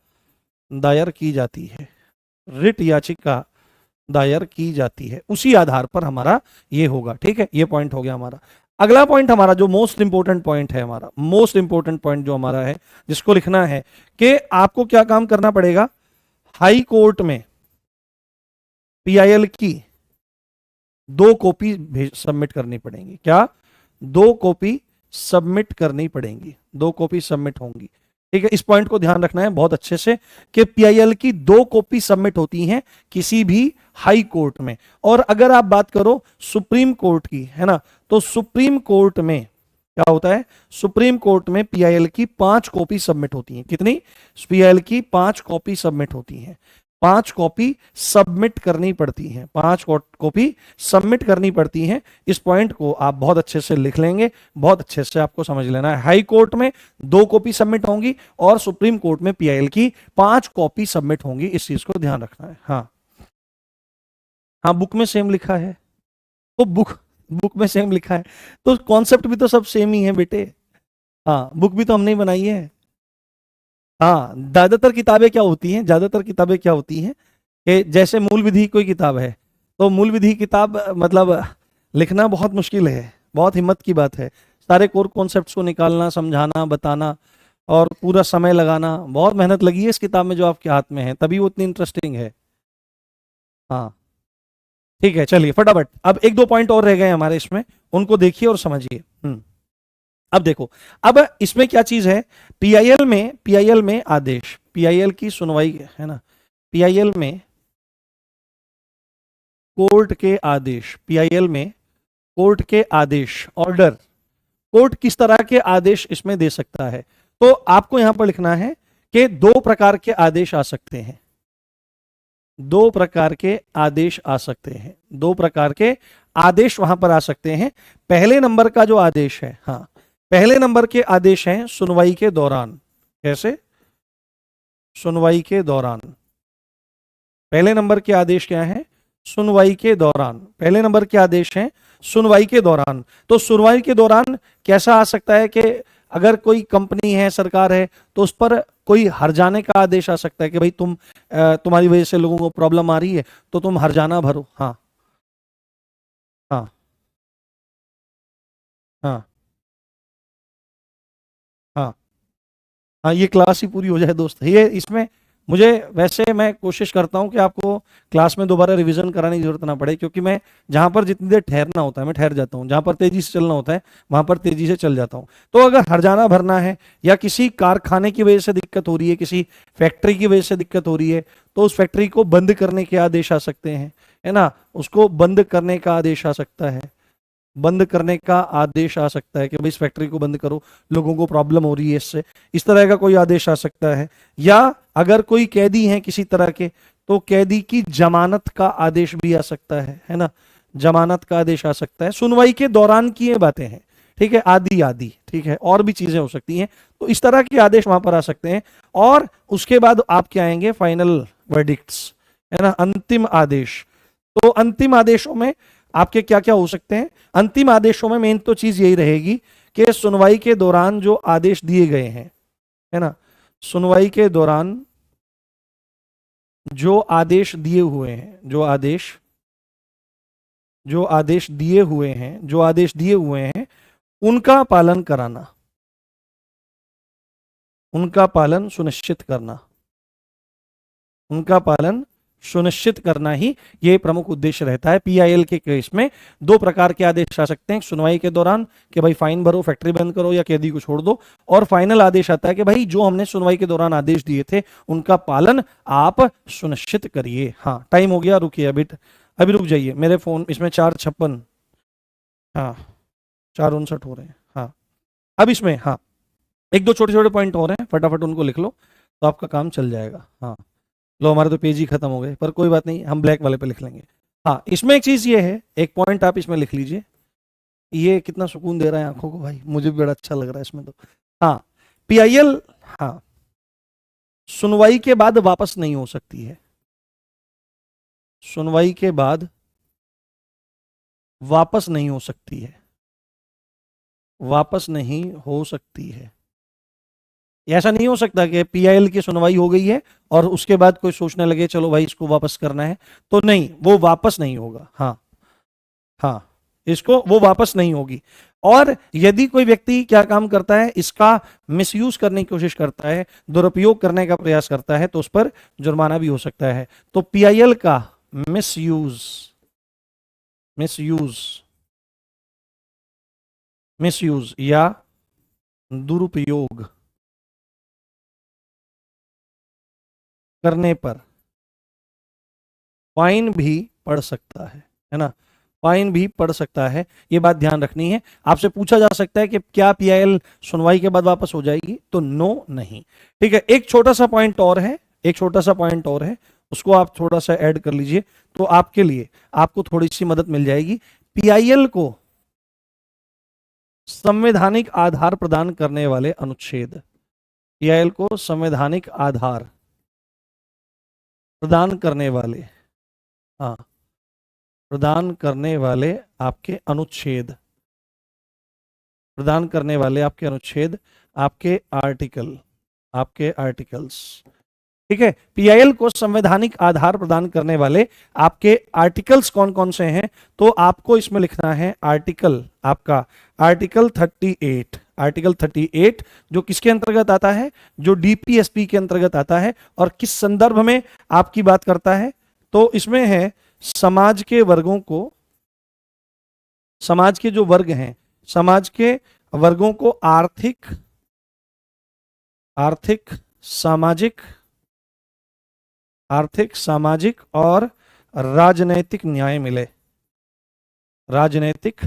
दायर की जाती है, रिट याचिका दायर की जाती है, उसी आधार पर हमारा ये होगा, ठीक है। ये पॉइंट हो गया हमारा। अगला पॉइंट हमारा जो मोस्ट इंपोर्टेंट पॉइंट है, हमारा मोस्ट इंपोर्टेंट पॉइंट जो हमारा है, जिसको लिखना है कि आपको क्या काम करना पड़ेगा, हाई कोर्ट में पीआईएल की 2 कॉपी सबमिट करनी पड़ेंगी। क्या? 2 कॉपी सबमिट करनी पड़ेंगी, 2 कॉपी सबमिट होंगी, ठीक है। इस पॉइंट को ध्यान रखना है बहुत अच्छे से कि पीआईएल की 2 कॉपी सबमिट होती हैं किसी भी हाई कोर्ट में। और अगर आप बात करो सुप्रीम कोर्ट की, है ना, तो सुप्रीम कोर्ट में क्या होता है, सुप्रीम कोर्ट में पीआईएल की 5 कॉपी सबमिट होती हैं। कितनी? पीआईएल की 5 कॉपी सबमिट होती हैं, 5 कॉपी सबमिट करनी पड़ती हैं, 5 कॉपी सबमिट करनी पड़ती हैं। इस पॉइंट को आप बहुत अच्छे से लिख लेंगे, बहुत अच्छे से आपको समझ लेना है। हाई कोर्ट में 2 कॉपी सबमिट होंगी और सुप्रीम कोर्ट में पीआईएल की 5 कॉपी सबमिट होंगी, इस चीज को ध्यान रखना है। हाँ हाँ, बुक में सेम लिखा है, तो बुक में सेम लिखा है तो कॉन्सेप्ट भी तो सब सेम ही है बेटे। हाँ, बुक भी तो हमने ही बनाई है। हाँ, ज्यादातर किताबें क्या होती हैं, ज्यादातर किताबें क्या होती हैं कि जैसे मूल विधि कोई किताब है, तो मूल विधि किताब मतलब लिखना बहुत मुश्किल है, बहुत हिम्मत की बात है। सारे कोर कॉन्सेप्ट्स को निकालना, समझाना, बताना और पूरा समय लगाना, बहुत मेहनत लगी है इस किताब में जो आपके हाथ में है, तभी वो इतनी इंटरेस्टिंग है। हाँ, ठीक है, चलिए फटाफट। अब 1-2 पॉइंट और रह गए हमारे इसमें, उनको देखिए और समझिए। अब देखो, अब इसमें क्या चीज है, पीआईएल में आदेश, पीआईएल की सुनवाई, है ना, पीआईएल में कोर्ट के आदेश, पीआईएल में कोर्ट के आदेश, ऑर्डर, कोर्ट किस तरह के आदेश इसमें दे सकता है। तो आपको यहां पर लिखना है कि 2 प्रकार के आदेश आ सकते हैं, 2 प्रकार के आदेश आ सकते हैं, 2 प्रकार के आदेश वहां पर आ सकते हैं। पहले नंबर का जो आदेश है, हाँ, पहले नंबर के आदेश हैं सुनवाई के दौरान। कैसे? सुनवाई के दौरान। पहले नंबर के आदेश क्या है? सुनवाई के दौरान। पहले नंबर के आदेश हैं सुनवाई के दौरान। तो सुनवाई के दौरान कैसा आ सकता है कि अगर कोई कंपनी है, सरकार है, तो उस पर कोई हर्जाने का आदेश आ सकता है कि भाई तुम्हारी वजह से लोगों को प्रॉब्लम आ रही है तो तुम हर्जाना भरो। हाँ हाँ हाँ हाँ हाँ, ये क्लास ही पूरी हो जाए दोस्त, ये इसमें मुझे वैसे मैं कोशिश करता हूं कि आपको क्लास में दोबारा रिवीजन कराने की जरूरत ना पड़े, क्योंकि मैं जहां पर जितनी देर ठहरना होता है मैं ठहर जाता हूं, जहां पर तेजी से चलना होता है वहां पर तेजी से चल जाता हूं। तो अगर हर्जाना भरना है या किसी कारखाने की वजह से दिक्कत हो रही है, किसी फैक्ट्री की वजह से दिक्कत हो रही है, तो उस फैक्ट्री को बंद करने के आदेश आ सकते हैं, है ना, उसको बंद करने का आदेश आ सकता है, बंद करने का आदेश आ सकता है कि भाई इस फैक्ट्री को बंद करो, लोगों को प्रॉब्लम हो रही है इससे, इस तरह का कोई आदेश आ सकता है। या अगर कोई कैदी है किसी तरह के, तो कैदी की जमानत का आदेश भी आ सकता है ना, जमानत का आदेश आ सकता है। सुनवाई के दौरान की ये बातें हैं, ठीक है, आदि आदि, ठीक है, और भी चीजें हो सकती हैं, तो इस तरह के आदेश वहां पर आ सकते हैं। और उसके बाद आप क्या आएंगे, फाइनल वर्डिक्ट्स, है ना, अंतिम आदेश। तो अंतिम आदेशों में आपके क्या क्या हो सकते हैं? अंतिम आदेशों में मेन तो चीज यही रहेगी कि सुनवाई के दौरान जो आदेश दिए गए हैं, है ना, सुनवाई के दौरान जो आदेश दिए हुए हैं, जो आदेश दिए हुए हैं उनका पालन कराना, उनका पालन सुनिश्चित करना, उनका पालन सुनिश्चित करना ही ये प्रमुख उद्देश्य रहता है। पीआईएल के केस में दो प्रकार के आदेश आ सकते हैं, सुनवाई के दौरान कि भाई फाइन भरो, फैक्ट्री बंद करो या कैदी को छोड़ दो, और फाइनल आदेश आता है कि भाई जो हमने सुनवाई के दौरान आदेश दिए थे उनका पालन आप सुनिश्चित करिए। हाँ, टाइम हो गया, रुकिए अभी रुक जाइए, मेरे फोन इसमें 4:56, हाँ 4:59 हो रहे हैं। हाँ, अब इसमें हाँ एक दो छोटे छोटे पॉइंट हो रहे हैं, फटाफट उनको लिख लो तो आपका काम चल जाएगा। हाँ, लो हमारे तो पेज ही खत्म हो गए, पर कोई बात नहीं, हम ब्लैक वाले पे लिख लेंगे। हाँ, इसमें एक चीज ये है, एक पॉइंट आप इसमें लिख लीजिए, ये कितना सुकून दे रहा है आंखों को भाई, मुझे भी बड़ा अच्छा लग रहा है इसमें तो। हाँ, पीआईएल, हाँ, सुनवाई के बाद वापस नहीं हो सकती है, सुनवाई के बाद वापस नहीं हो सकती है, वापस नहीं हो सकती है। ऐसा नहीं हो सकता कि पीआईएल की सुनवाई हो गई है और उसके बाद कोई सोचने लगे चलो भाई इसको वापस करना है, तो नहीं, वो वापस नहीं होगा। हाँ हाँ, इसको वो वापस नहीं होगी। और यदि कोई व्यक्ति क्या काम करता है, इसका मिसयूज करने की कोशिश करता है, दुरुपयोग करने का प्रयास करता है, तो उस पर जुर्माना भी हो सकता है। तो पीआईएल का मिसयूज मिसयूज मिसयूज या दुरुपयोग करने पर फाइन भी पड़ सकता है ना, फाइन भी पड़ सकता है, ये बात ध्यान रखनी है। आपसे पूछा जा सकता है कि क्या पीआईएल सुनवाई के बाद वापस हो जाएगी, तो नो, नहीं। ठीक है, एक छोटा सा पॉइंट और है, एक छोटा सा पॉइंट और है, उसको आप थोड़ा सा ऐड कर लीजिए तो आपके लिए, आपको थोड़ी सी मदद मिल जाएगी। पीआईएल को संवैधानिक आधार प्रदान करने वाले अनुच्छेद, पीआईएल को संवैधानिक आधार प्रदान करने वाले, हाँ, प्रदान करने वाले आपके अनुच्छेद, प्रदान करने वाले आपके अनुच्छेद, आपके आर्टिकल, आपके आर्टिकल्स, ठीक है। पीआईएल को संवैधानिक आधार प्रदान करने वाले आपके आर्टिकल्स कौन कौन से हैं, तो आपको इसमें लिखना है आर्टिकल, आपका आर्टिकल 38, आर्टिकल 38 जो किसके अंतर्गत आता है, जो डीपीएसपी के अंतर्गत आता है, और किस संदर्भ में आपकी बात करता है, तो इसमें है समाज के वर्गों को, समाज के जो वर्ग हैं, समाज के वर्गों को आर्थिक, आर्थिक सामाजिक, आर्थिक सामाजिक और राजनैतिक न्याय मिले, राजनैतिक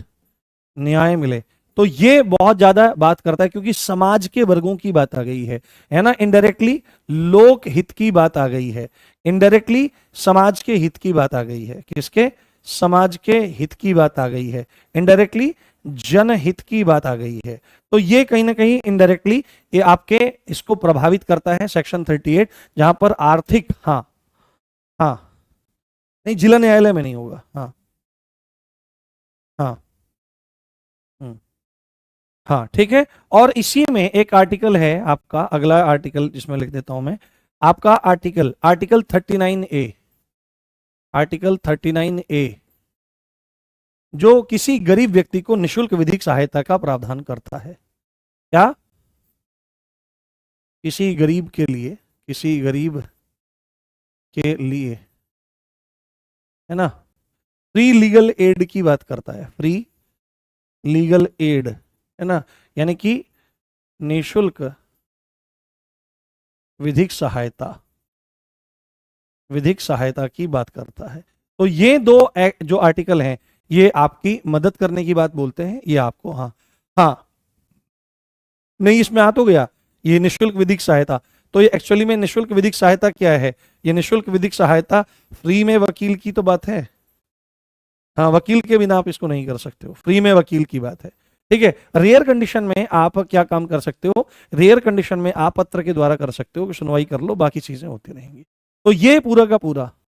न्याय मिले। तो ये बहुत ज्यादा बात करता है क्योंकि समाज के वर्गों की बात आ गई है ना, इनडायरेक्टली लोक हित की बात आ गई है, इनडायरेक्टली समाज के हित की बात आ गई है, किसके, समाज के हित की बात आ गई है, इनडायरेक्टली जनहित की बात आ गई है। तो ये कहीं ना कहीं इनडायरेक्टली ये आपके इसको प्रभावित करता है, सेक्शन 38, जहां पर आर्थिक, हाँ हाँ, नहीं जिला न्यायालय में नहीं होगा, हाँ हाँ, हाँ, ठीक है। और इसी में एक आर्टिकल है आपका, अगला आर्टिकल जिसमें लिख देता हूं मैं, आपका article, article 39A, article 39A जो किसी गरीब व्यक्ति को निशुल्क विधिक सहायता का प्रावधान करता है। क्या, किसी गरीब के लिए, किसी गरीब के लिए, है ना। फ्री लीगल एड की बात करता है, फ्री लीगल एड, है ना, यानी कि निशुल्क विधिक सहायता, विधिक सहायता की बात करता है। तो ये दो जो आर्टिकल हैं ये आपकी मदद करने की बात बोलते हैं, ये आपको, हाँ हाँ नहीं इसमें आ तो गया ये निशुल्क विधिक सहायता। तो ये एक्चुअली में निशुल्क विधिक सहायता क्या है, ये निशुल्क विधिक सहायता फ्री में वकील की तो बात है, हाँ वकील के बिना आप इसको नहीं कर सकते हो, फ्री में वकील की बात है, ठीक है। रेयर कंडीशन में आप क्या काम कर सकते हो, रेयर कंडीशन में आप पत्र के द्वारा कर सकते हो कि सुनवाई कर लो, बाकी चीजें होती रहेंगी। तो ये पूरा का पूरा